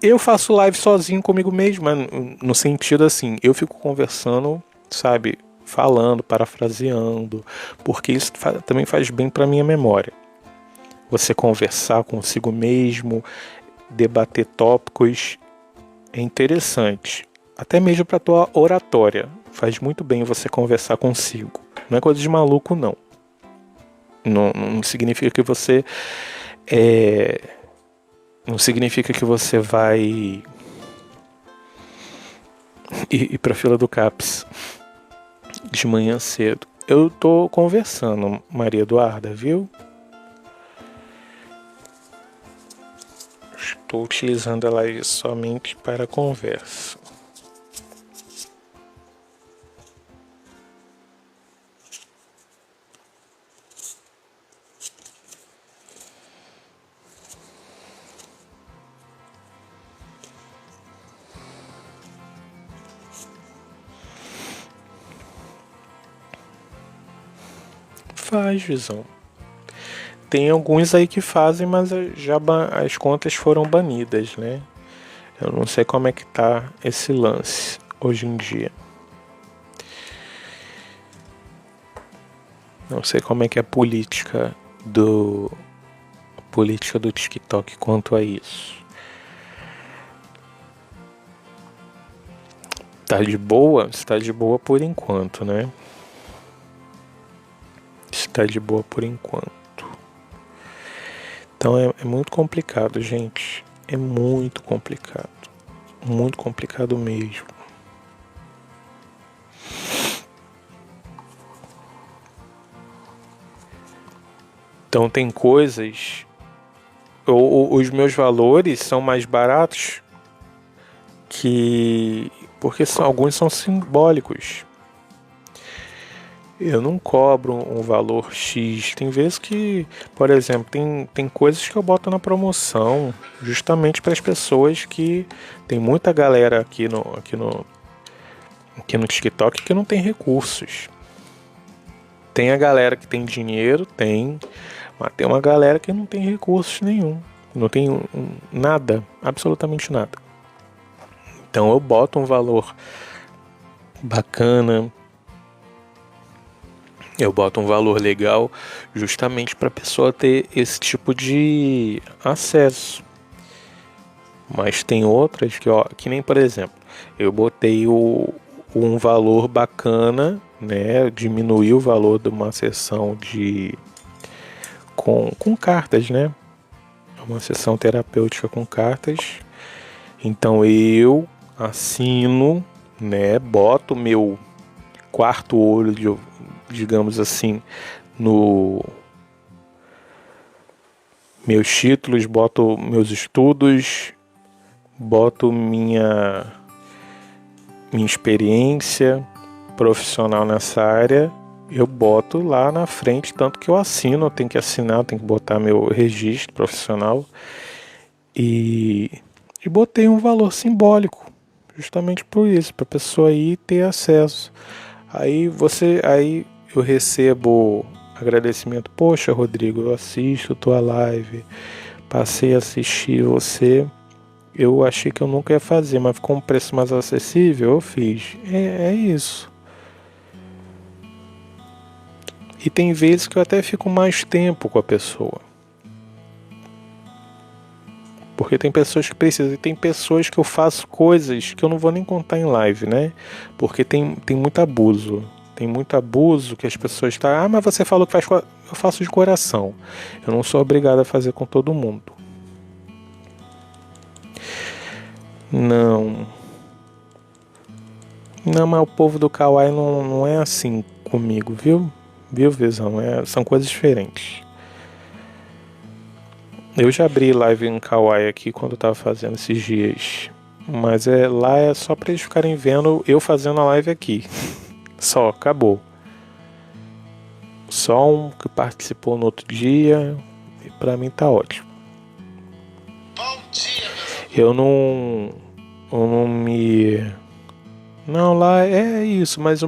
Eu faço live sozinho comigo mesmo, mas no sentido assim, eu fico conversando, sabe, falando, parafraseando, porque isso também faz bem para minha memória. Você conversar consigo mesmo, debater tópicos, é interessante. Até mesmo para tua oratória, faz muito bem você conversar consigo. Não é coisa de maluco, não. Não significa que você não significa que você vai e pra fila do CAPS de manhã cedo. Eu tô conversando, Maria Eduarda, viu? Estou utilizando a live somente para conversa. Faz, Visão. Tem alguns aí que fazem, mas já as contas foram banidas, né? Eu não sei como é que tá esse lance hoje em dia. Não sei como é que é a política do TikTok quanto a isso. Tá de boa? Está de boa por enquanto, né? Está de boa por enquanto. Então é muito complicado, gente. É muito complicado. Muito complicado mesmo. Então tem coisas. Os meus valores são mais baratos que. Porque alguns são simbólicos. Eu não cobro um valor X. Tem vezes que, por exemplo, tem coisas que eu boto na promoção justamente para as pessoas que. Tem muita galera aqui no TikTok que não tem recursos. Tem a galera que tem dinheiro, mas tem uma galera que não tem recursos nenhum. Não tem nada, absolutamente nada. Então eu boto um valor bacana, eu boto um valor legal justamente para a pessoa ter esse tipo de acesso. Mas tem outras que nem, por exemplo, eu botei um valor bacana, né? Diminuí o valor de uma sessão com cartas, né? Uma sessão terapêutica com cartas. Então eu assino, né? Boto meu quarto olho, digamos assim, no meus títulos, boto meus estudos, boto minha experiência profissional nessa área, eu boto lá na frente, tanto que eu assino, eu tenho que assinar, eu tenho que botar meu registro profissional e botei um valor simbólico, justamente por isso, para a pessoa ir ter acesso. Aí eu recebo agradecimento, poxa Rodrigo, eu assisto tua live, passei a assistir você, eu achei que eu nunca ia fazer, mas ficou um preço mais acessível, eu fiz. É isso. E tem vezes que eu até fico mais tempo com a pessoa. Porque tem pessoas que precisam. E tem pessoas que eu faço coisas que eu não vou nem contar em live, né? Porque tem muito abuso. Tem muito abuso que as pessoas estão... Ah, mas você falou que faz... Eu faço de coração. Eu não sou obrigado a fazer com todo mundo. Não. Não, mas o povo do Kawaii não é assim comigo, viu? Viu, Visão? São coisas diferentes. Eu já abri live em Kawaii aqui quando eu tava fazendo esses dias. Mas lá é só pra eles ficarem vendo eu fazendo a live aqui. Só, acabou. Só um que participou no outro dia. E pra mim tá ótimo. Bom dia, eu não me... Não, lá é isso, mas o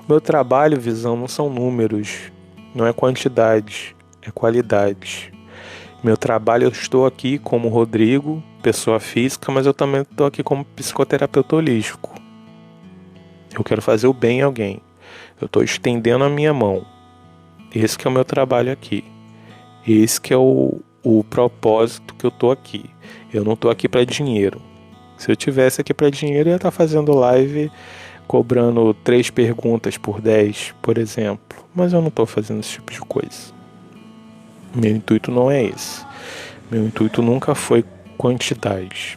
meu trabalho, Visão, não são números, não é quantidade, é qualidade. Meu trabalho, eu estou aqui como Rodrigo, pessoa física, mas eu também estou aqui como psicoterapeuta holístico. Eu quero fazer o bem a alguém. Eu estou estendendo a minha mão. Esse que é o meu trabalho aqui. Esse que é o propósito que eu estou aqui. Eu não estou aqui para dinheiro. Se eu tivesse aqui para dinheiro, eu ia estar fazendo live cobrando 3 perguntas por 10, por exemplo. Mas eu não estou fazendo esse tipo de coisa. Meu intuito não é esse. Meu intuito nunca foi quantidade.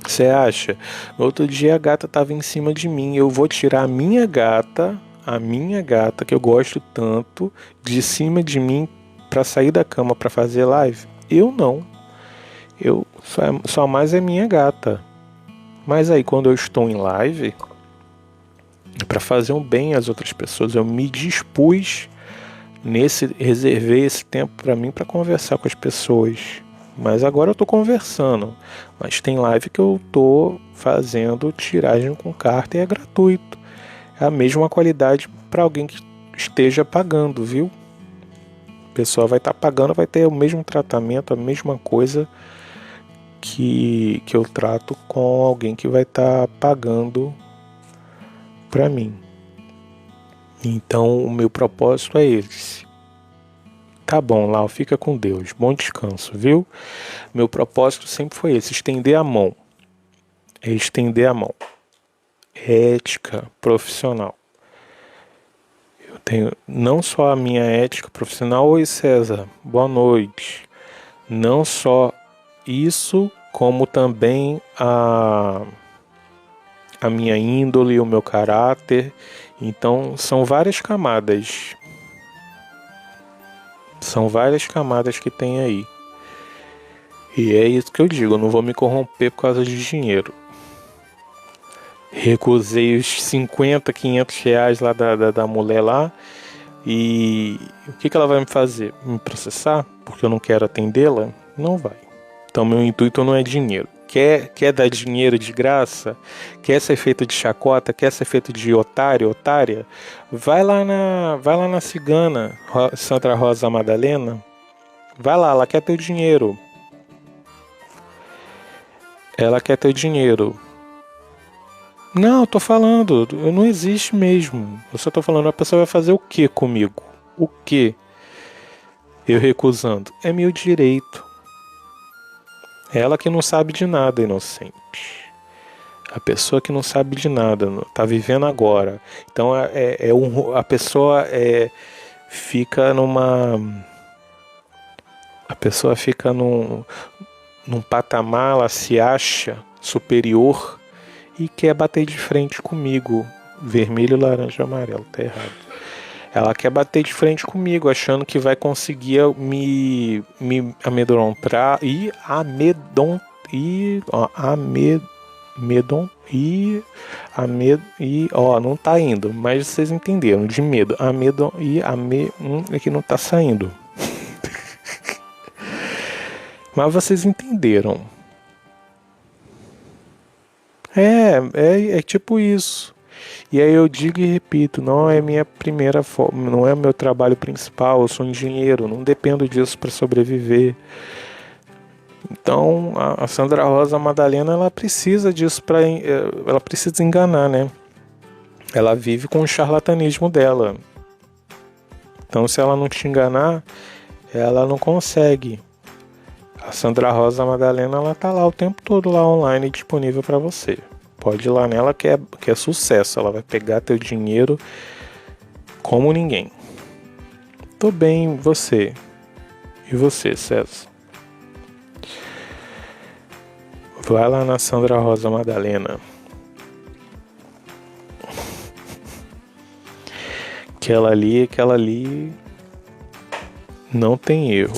Você acha? No outro dia a gata tava em cima de mim. Eu vou tirar a minha gata, que eu gosto tanto, de cima de mim pra sair da cama pra fazer live? Eu não. Eu só mais é minha gata. Mas aí quando eu estou em live, para fazer um bem às outras pessoas, eu me dispus reservei esse tempo para mim para conversar com as pessoas. Mas agora eu tô conversando. Mas tem live que eu tô fazendo tiragem com carta e é gratuito. É a mesma qualidade para alguém que esteja pagando, viu? A pessoa vai estar pagando, vai ter o mesmo tratamento, a mesma coisa que eu trato com alguém que vai estar pagando para mim. Então o meu propósito é esse. Tá bom, Lau, fica com Deus. Bom descanso, viu? Meu propósito sempre foi esse, estender a mão. É estender a mão. Ética profissional. Eu tenho não só a minha ética profissional. Oi, César, boa noite. Não só isso, como também a minha índole, o meu caráter. Então, são várias camadas. São várias camadas que tem aí. E é isso que eu digo, eu não vou me corromper por causa de dinheiro. Recusei os 50, 500 reais lá da mulher lá. E o que ela vai me fazer? Me processar? Porque eu não quero atendê-la? Não vai. Então meu intuito não é dinheiro. Quer dar dinheiro de graça? Quer ser feito de chacota? Quer ser feito de otário, otária? Vai lá na cigana, Sandra Rosa Madalena. Vai lá, ela quer teu dinheiro. Ela quer teu dinheiro. Não, eu tô falando, não existe mesmo. Eu só tô falando, a pessoa vai fazer o que comigo? O que? Eu recusando. É meu direito. Ela que não sabe de nada, inocente. A pessoa que não sabe de nada, tá vivendo agora. Então a pessoa fica numa. A pessoa fica num patamar, ela se acha superior e quer bater de frente comigo. Vermelho, laranja, amarelo, tá errado. Ela quer bater de frente comigo, achando que vai conseguir me amedrontar não tá indo, mas vocês entenderam, de medo, é que não tá saindo. Mas vocês entenderam. É tipo isso. E aí eu digo e repito, não é minha primeira forma, não é meu trabalho principal, eu sou engenheiro, não dependo disso para sobreviver. Então a Sandra Rosa Madalena, ela precisa disso ela precisa enganar, né? Ela vive com o charlatanismo dela. Então se ela não te enganar, ela não consegue. A Sandra Rosa Madalena, ela tá lá o tempo todo lá online disponível para você. Pode ir lá nela que é sucesso. Ela vai pegar teu dinheiro como ninguém. Tô bem, você. E você, César? Vai lá na Sandra Rosa Madalena. Aquela ali não tem erro.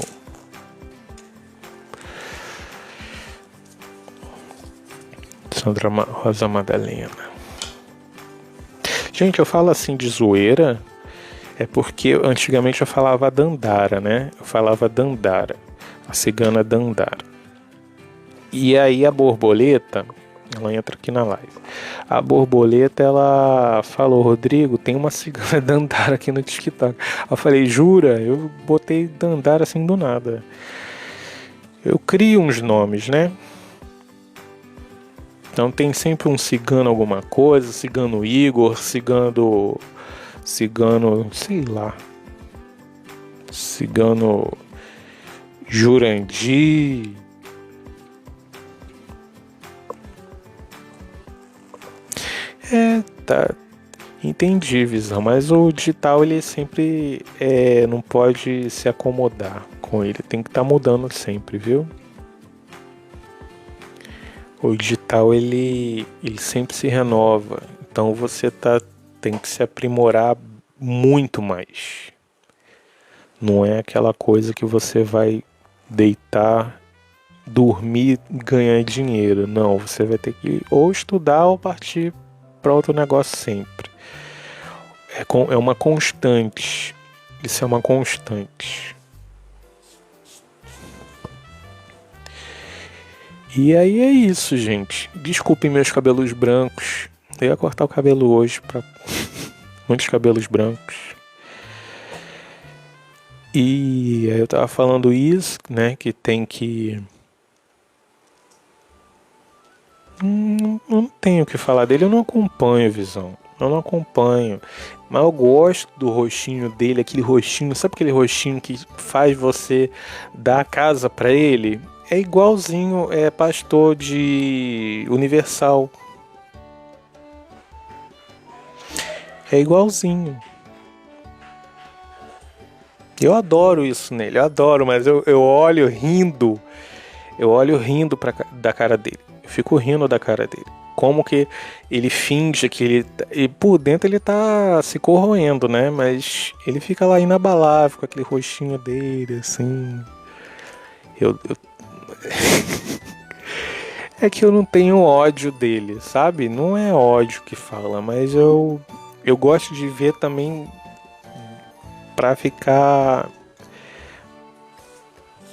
Sandra Rosa Madalena. Gente, eu falo assim de zoeira, é porque antigamente eu falava Dandara, né? Eu falava Dandara, a cigana Dandara. E aí a borboleta, ela entra aqui na live. A borboleta, ela falou, Rodrigo, tem uma cigana Dandara aqui no TikTok. Eu falei, jura? Eu botei Dandara assim do nada. Eu crio uns nomes, né? Então tem sempre um cigano alguma coisa, cigano Igor, cigano, sei lá, cigano Jurandir. Tá, entendi, Visão, mas o digital ele sempre não pode se acomodar com ele, tem que estar mudando sempre, viu? O digital ele sempre se renova, então você tem que se aprimorar muito mais. Não é aquela coisa que você vai deitar, dormir e ganhar dinheiro. Não, você vai ter que ou estudar ou partir para outro negócio sempre. É uma constante. Isso é uma constante. E aí é isso, gente. Desculpem meus cabelos brancos. Eu ia cortar o cabelo hoje para muitos cabelos brancos. E aí eu tava falando isso, né? Que tem que. Não tenho o que falar dele, eu não acompanho Visão. Eu não acompanho. Mas eu gosto do rostinho dele, aquele rostinho, sabe aquele rostinho que faz você dar a casa pra ele? É igualzinho pastor de Universal. É igualzinho. Eu adoro isso nele, eu adoro, mas eu olho rindo. Eu olho rindo da cara dele. Eu fico rindo da cara dele. Como que ele finge que ele. E por dentro ele tá se corroendo, né? Mas ele fica lá inabalável com aquele rostinho dele, assim. Eu É que eu não tenho ódio dele, sabe? Não é ódio que fala, mas eu gosto de ver também pra ficar.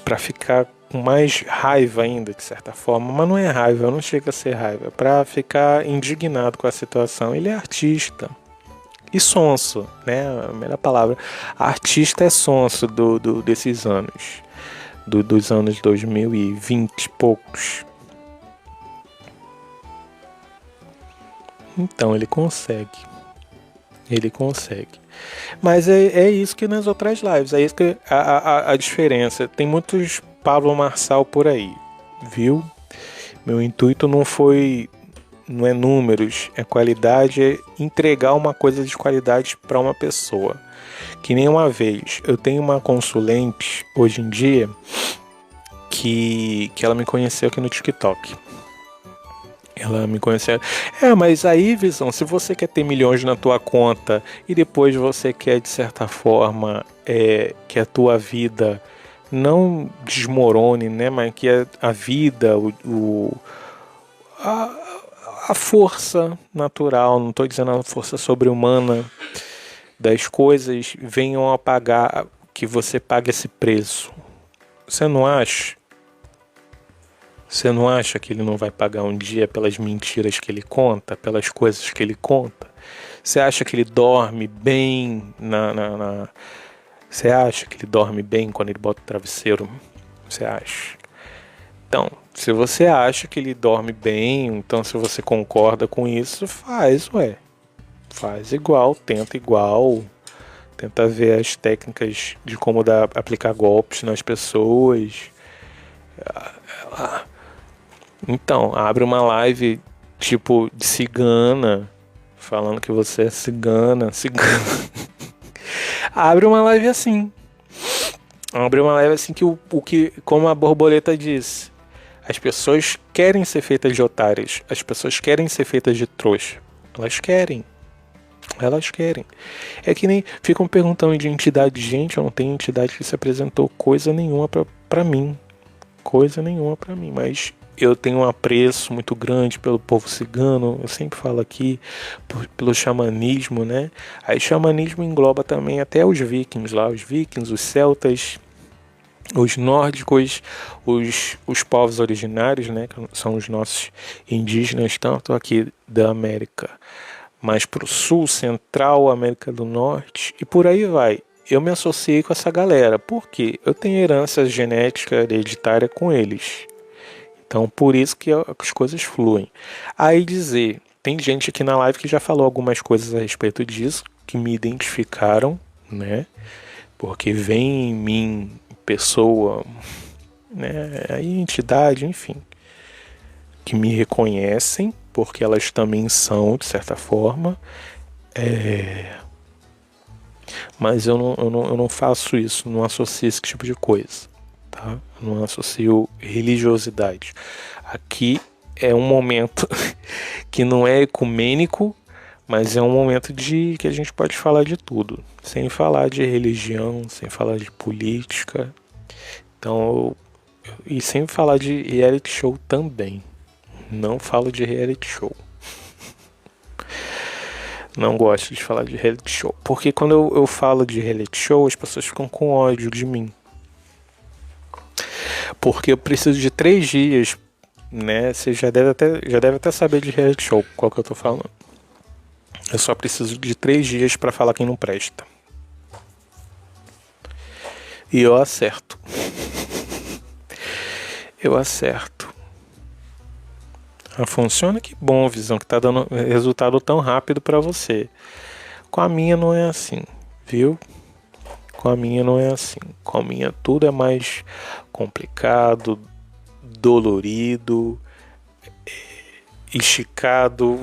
Pra ficar com mais raiva ainda, de certa forma, mas não é raiva, não chega a ser raiva, para ficar indignado com a situação. Ele é artista e sonso, né? A melhor palavra. Artista é sonso desses anos, dos anos 2020 e poucos. Então ele consegue. Ele consegue. Mas é isso que nas outras lives, é isso que a diferença. Tem muitos Pablo Marçal por aí, viu? Meu intuito não é números, é qualidade, é entregar uma coisa de qualidade para uma pessoa. Que nem uma vez, eu tenho uma consulente hoje em dia que ela me conheceu aqui no TikTok. Ela me conheceu. Mas aí, Visão, se você quer ter milhões na tua conta e depois você quer, de certa forma, que a tua vida não desmorone, né? Mas que a vida, a força natural, não estou dizendo a força sobre-humana das coisas, venham a pagar, que você pague esse preço. Você não acha? Você não acha que ele não vai pagar um dia pelas mentiras que ele conta, pelas coisas que ele conta? Você acha que ele dorme bem Você acha que ele dorme bem quando ele bota o travesseiro? Você acha? Então, se você acha que ele dorme bem, então se você concorda com isso, faz, ué. Faz igual, tenta ver as técnicas de como aplicar golpes nas pessoas. Então, abre uma live tipo de cigana, falando que você é cigana. Abre uma live assim. Abre uma live assim que como a borboleta disse, as pessoas querem ser feitas de otárias, as pessoas querem ser feitas de trouxa. Elas querem. É que nem ficam perguntando de entidade. Gente, eu não tenho entidade que se apresentou coisa nenhuma pra mim. Coisa nenhuma pra mim, mas eu tenho um apreço muito grande pelo povo cigano, eu sempre falo aqui, pelo xamanismo, né? Aí xamanismo engloba também até os vikings lá, os vikings, os celtas, os nórdicos, os povos originários, né? Que são os nossos indígenas, tanto aqui da América, mas pro sul, central, América do Norte, e por aí vai. Eu me associei com essa galera, porque eu tenho herança genética hereditária com eles. Então, por isso que as coisas fluem. Aí dizer, tem gente aqui na live que já falou algumas coisas a respeito disso, que me identificaram, né? Porque vem em mim pessoa, né? Aí entidade, enfim, que me reconhecem, porque elas também são, de certa forma. Mas eu não faço isso, não associo esse tipo de coisa. Tá? Não associo religiosidade. Aqui é um momento que não é ecumênico, mas é um momento de que a gente pode falar de tudo, sem falar de religião, sem falar de política. Então, e sem falar de reality show também. Não falo de reality show. Não gosto de falar de reality show. Porque quando eu falo de reality show, as pessoas ficam com ódio de mim. Porque eu preciso de 3 dias, né? Você já deve até saber de reality show, qual que eu tô falando. Eu só preciso de 3 dias pra falar quem não presta. E eu acerto. Eu acerto. Funciona, que bom, Visão, que tá dando resultado tão rápido pra você. Com a minha não é assim, viu? Com a minha não é assim. Com a minha tudo é mais complicado, dolorido, esticado.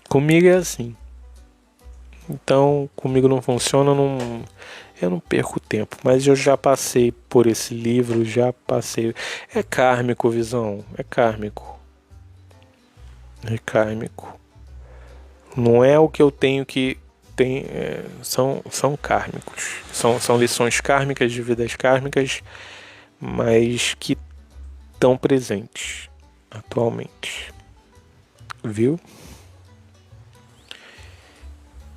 Comigo é assim. Então, comigo não funciona, eu não perco tempo. Mas eu já passei por esse livro, já passei. É kármico, Visão, é kármico. É kármico. Não é o que eu tenho que tem, são kármicos. São lições kármicas de vidas kármicas, mas que estão presentes atualmente. Viu?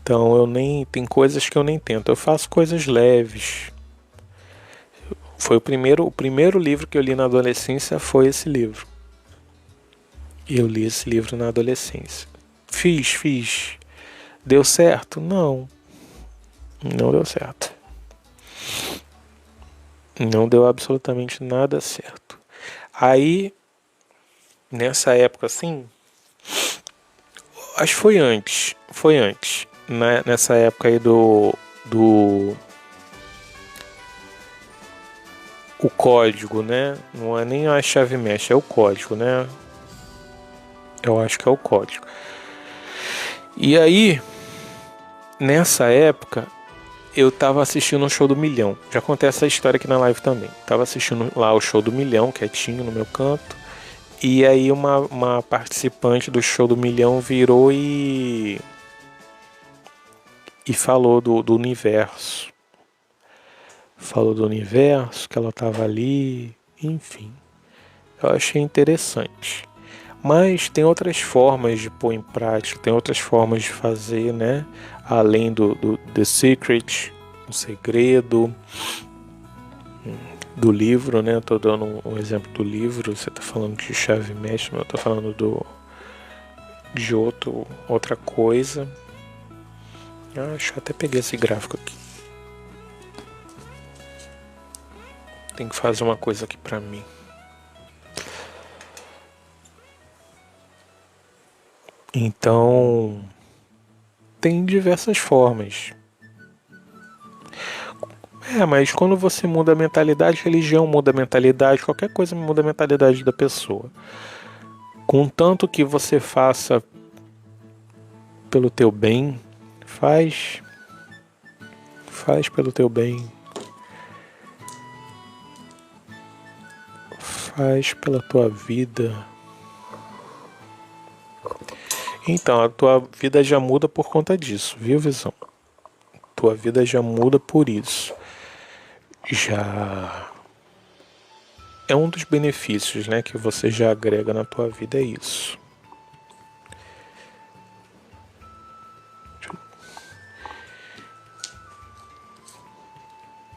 Então tem coisas que eu nem tento. Eu faço coisas leves. Foi o primeiro livro que eu li na adolescência foi esse livro. Eu li esse livro na adolescência. Fiz. Deu certo? Não deu certo. Não deu absolutamente nada certo. Aí, nessa época assim, acho que foi antes. Nessa época aí do o código, né? Não é nem a chave mestre, é o código, né? Eu acho que é o código. E aí, nessa época, eu tava assistindo o Show do Milhão. Já contei essa história aqui na live também. Tava assistindo lá o Show do Milhão, quietinho no meu canto. E aí uma participante do Show do Milhão virou e falou do universo. Falou do universo, que ela tava ali, enfim. Eu achei interessante. Mas tem outras formas de pôr em prática, tem outras formas de fazer, né? Além do The Secret, o segredo, do livro, né? Eu tô dando um exemplo do livro, você tá falando de chave mestre, mas eu tô falando de outra coisa. Acho que até peguei esse gráfico aqui. Tem que fazer uma coisa aqui pra mim. Então, tem diversas formas. Mas quando você muda a mentalidade, religião muda a mentalidade, qualquer coisa muda a mentalidade da pessoa. Contanto que você faça pelo teu bem, faz pelo teu bem, faz pela tua vida. Então, a tua vida já muda por conta disso, viu, Visão? Tua vida já muda por isso. Já é um dos benefícios, né, que você já agrega na tua vida, é isso.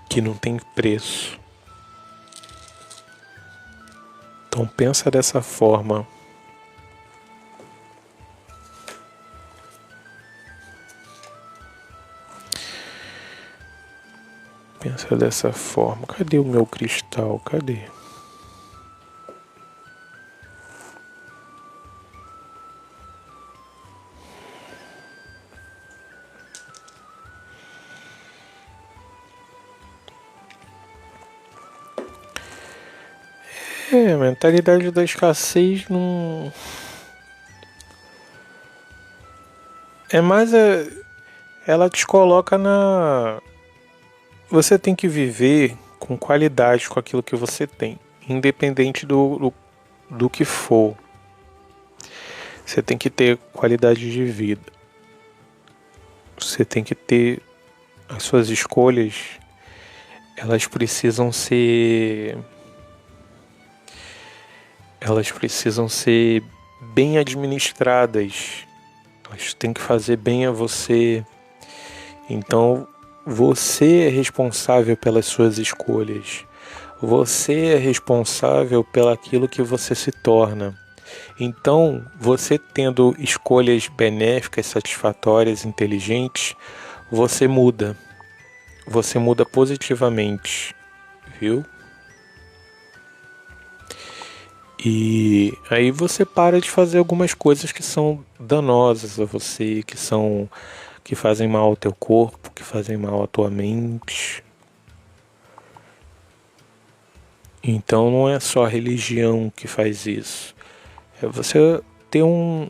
Que não tem preço. Então pensa dessa forma. Pensa dessa forma. Cadê o meu cristal? Cadê? A mentalidade da escassez não... É mais... Ela te coloca na... Você tem que viver com qualidade com aquilo que você tem. Independente do que for, você tem que ter qualidade de vida. Você tem que ter as suas escolhas, elas precisam ser bem administradas. Elas têm que fazer bem a você. Então, você é responsável pelas suas escolhas. Você é responsável pelaquilo que você se torna. Então, você tendo escolhas benéficas, satisfatórias, inteligentes, você muda. Você muda positivamente, viu? E aí você para de fazer algumas coisas que são danosas a você, que fazem mal ao teu corpo, que fazem mal à tua mente. Então não é só a religião que faz isso. É você ter um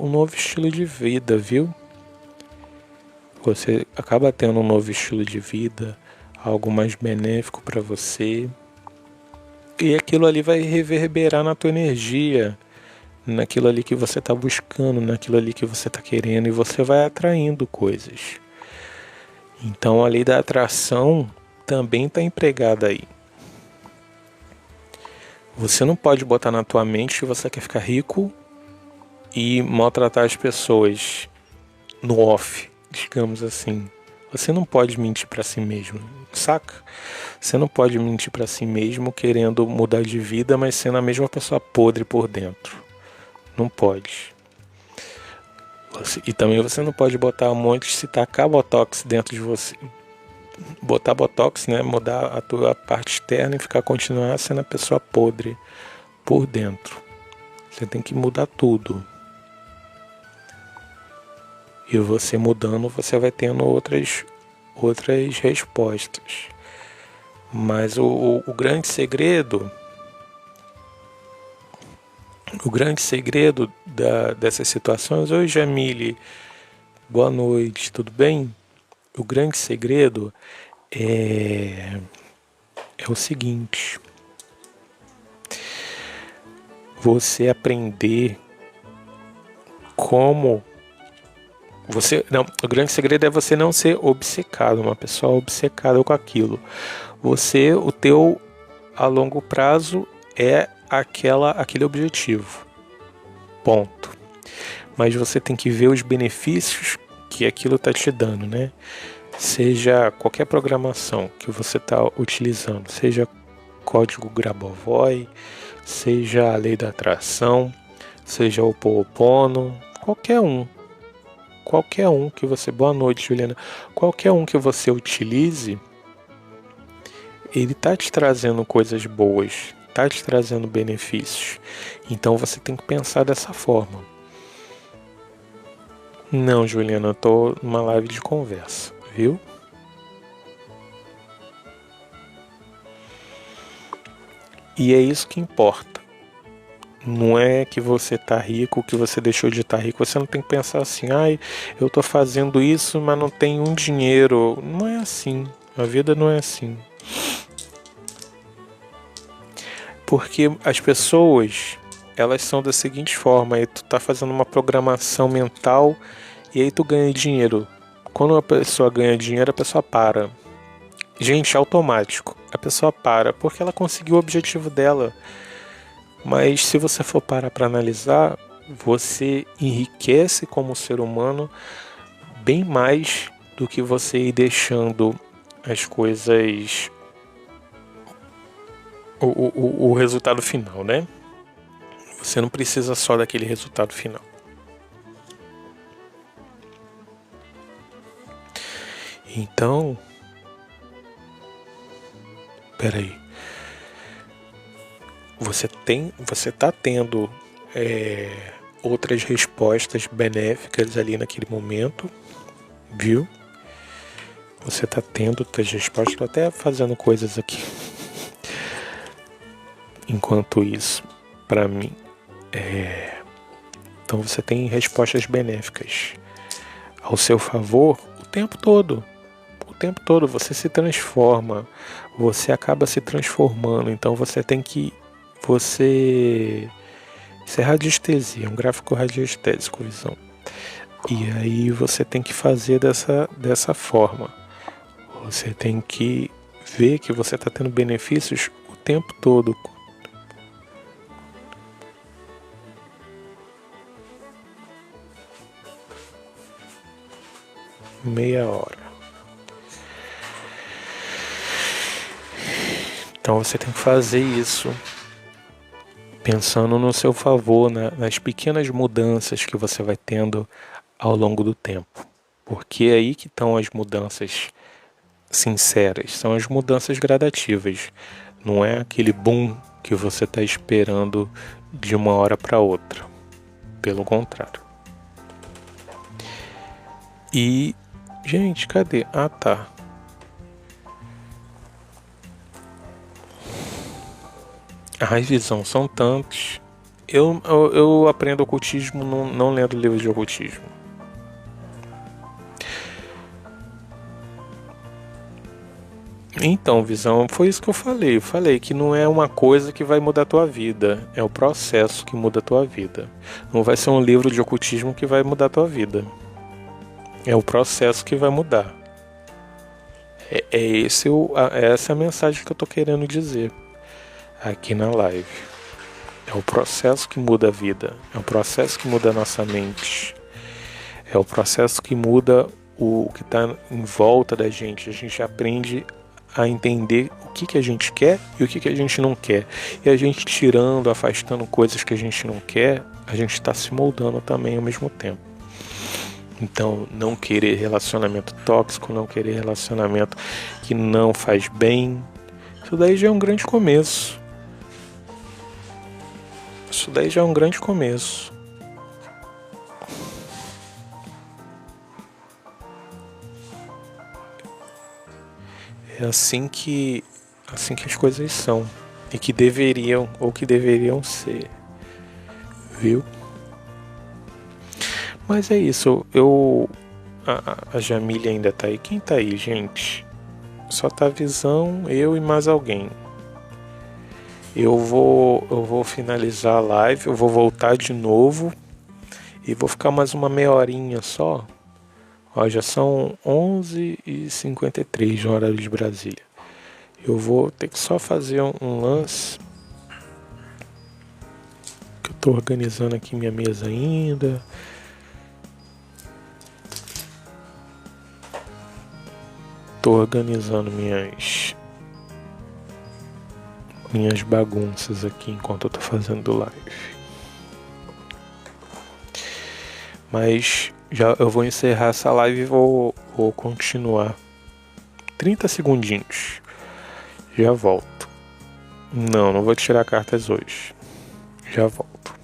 novo estilo de vida, viu? Você acaba tendo um novo estilo de vida, algo mais benéfico para você. E aquilo ali vai reverberar na tua energia, naquilo ali que você está buscando, naquilo ali que você está querendo, e você vai atraindo coisas. Então a lei da atração também está empregada aí. Você não pode botar na tua mente que você quer ficar rico e maltratar as pessoas no off, digamos assim. Você não pode mentir para si mesmo, saca? Você não pode mentir para si mesmo querendo mudar de vida, mas sendo a mesma pessoa podre por dentro. Não pode. E também você não pode botar um monte, se tacar botox dentro de você. Botar botox, né? Mudar a tua parte externa e continuar sendo a pessoa podre por dentro. Você tem que mudar tudo. E você mudando, você vai tendo outras respostas. Mas o grande segredo dessas situações... Oi, Jamile, boa noite, tudo bem? O grande segredo é o seguinte: você aprender como o grande segredo é você não ser obcecado, uma pessoa obcecada com aquilo. O teu a longo prazo é aquele objetivo. Ponto. Mas você tem que ver os benefícios que aquilo está te dando, né? Seja qualquer programação que você está utilizando, seja código Grabovoi, seja a lei da atração, seja o Ho'oponopono, qualquer um que você... Boa noite, Juliana. Qualquer um que você utilize, ele está te trazendo coisas boas, está te trazendo benefícios. Então você tem que pensar dessa forma. Não, Juliana, eu tô numa live de conversa, viu? E é isso que importa. Não é que você tá rico, que você deixou de estar rico. Você não tem que pensar assim: ai, eu tô fazendo isso, mas não tenho um dinheiro. Não é assim. A vida não é assim. Porque as pessoas, elas são da seguinte forma: aí tu tá fazendo uma programação mental e aí tu ganha dinheiro. Quando a pessoa ganha dinheiro, a pessoa para. Gente, automático. A pessoa para porque ela conseguiu o objetivo dela. Mas se você for parar para analisar, você enriquece como ser humano bem mais do que você ir deixando as coisas... O resultado final, né? Você não precisa só daquele resultado final. Então... Peraí. Você tá tendo outras respostas benéficas ali naquele momento, viu? Você tá tendo outras respostas. Tô até fazendo coisas aqui enquanto isso, pra mim. Então você tem respostas benéficas ao seu favor o tempo todo. O tempo todo você se transforma, você acaba se transformando. Então você tem que você... Isso é radiestesia, um gráfico radiestésico, visão. E aí você tem que fazer dessa forma. Você tem que ver que você está tendo benefícios o tempo todo. Meia hora. Então você tem que fazer isso pensando no seu favor, nas pequenas mudanças que você vai tendo ao longo do tempo. Porque é aí que estão as mudanças sinceras, são as mudanças gradativas. Não é aquele boom que você está esperando de uma hora para outra. Pelo contrário. E, gente, cadê? Ah, tá. Ai, visão, são tantos. Eu aprendo ocultismo não lendo livros de ocultismo. Então, visão, foi isso que eu falei. Eu falei que não é uma coisa que vai mudar a tua vida. É o processo que muda a tua vida. Não vai ser um livro de ocultismo que vai mudar a tua vida. É o processo que vai mudar. Essa é a mensagem que eu tô querendo dizer aqui na live. É o processo que muda a vida. É o processo que muda a nossa mente. É o processo que muda o que está em volta da gente. A gente aprende a entender o que a gente quer e o que a gente não quer. E a gente tirando, afastando coisas que a gente não quer, a gente está se moldando também ao mesmo tempo. Então, não querer relacionamento tóxico, não querer relacionamento que não faz bem, isso daí já é um grande começo. Isso daí já é um grande começo. É assim que as coisas são e que deveriam ser, viu? Mas é isso. A Jamília ainda tá aí. Quem tá aí, gente? Só tá a Visão, eu e mais alguém. Eu vou finalizar a live, eu vou voltar de novo e vou ficar mais uma meia horinha só. Ó, já são 11h53 no horário de Brasília. Eu vou ter que só fazer um lance. Que eu tô organizando aqui minha mesa ainda. Tô organizando minhas bagunças aqui enquanto eu tô fazendo live. Mas eu vou encerrar essa live e vou continuar. 30 segundinhos. Já volto. Não vou tirar cartas hoje. Já volto.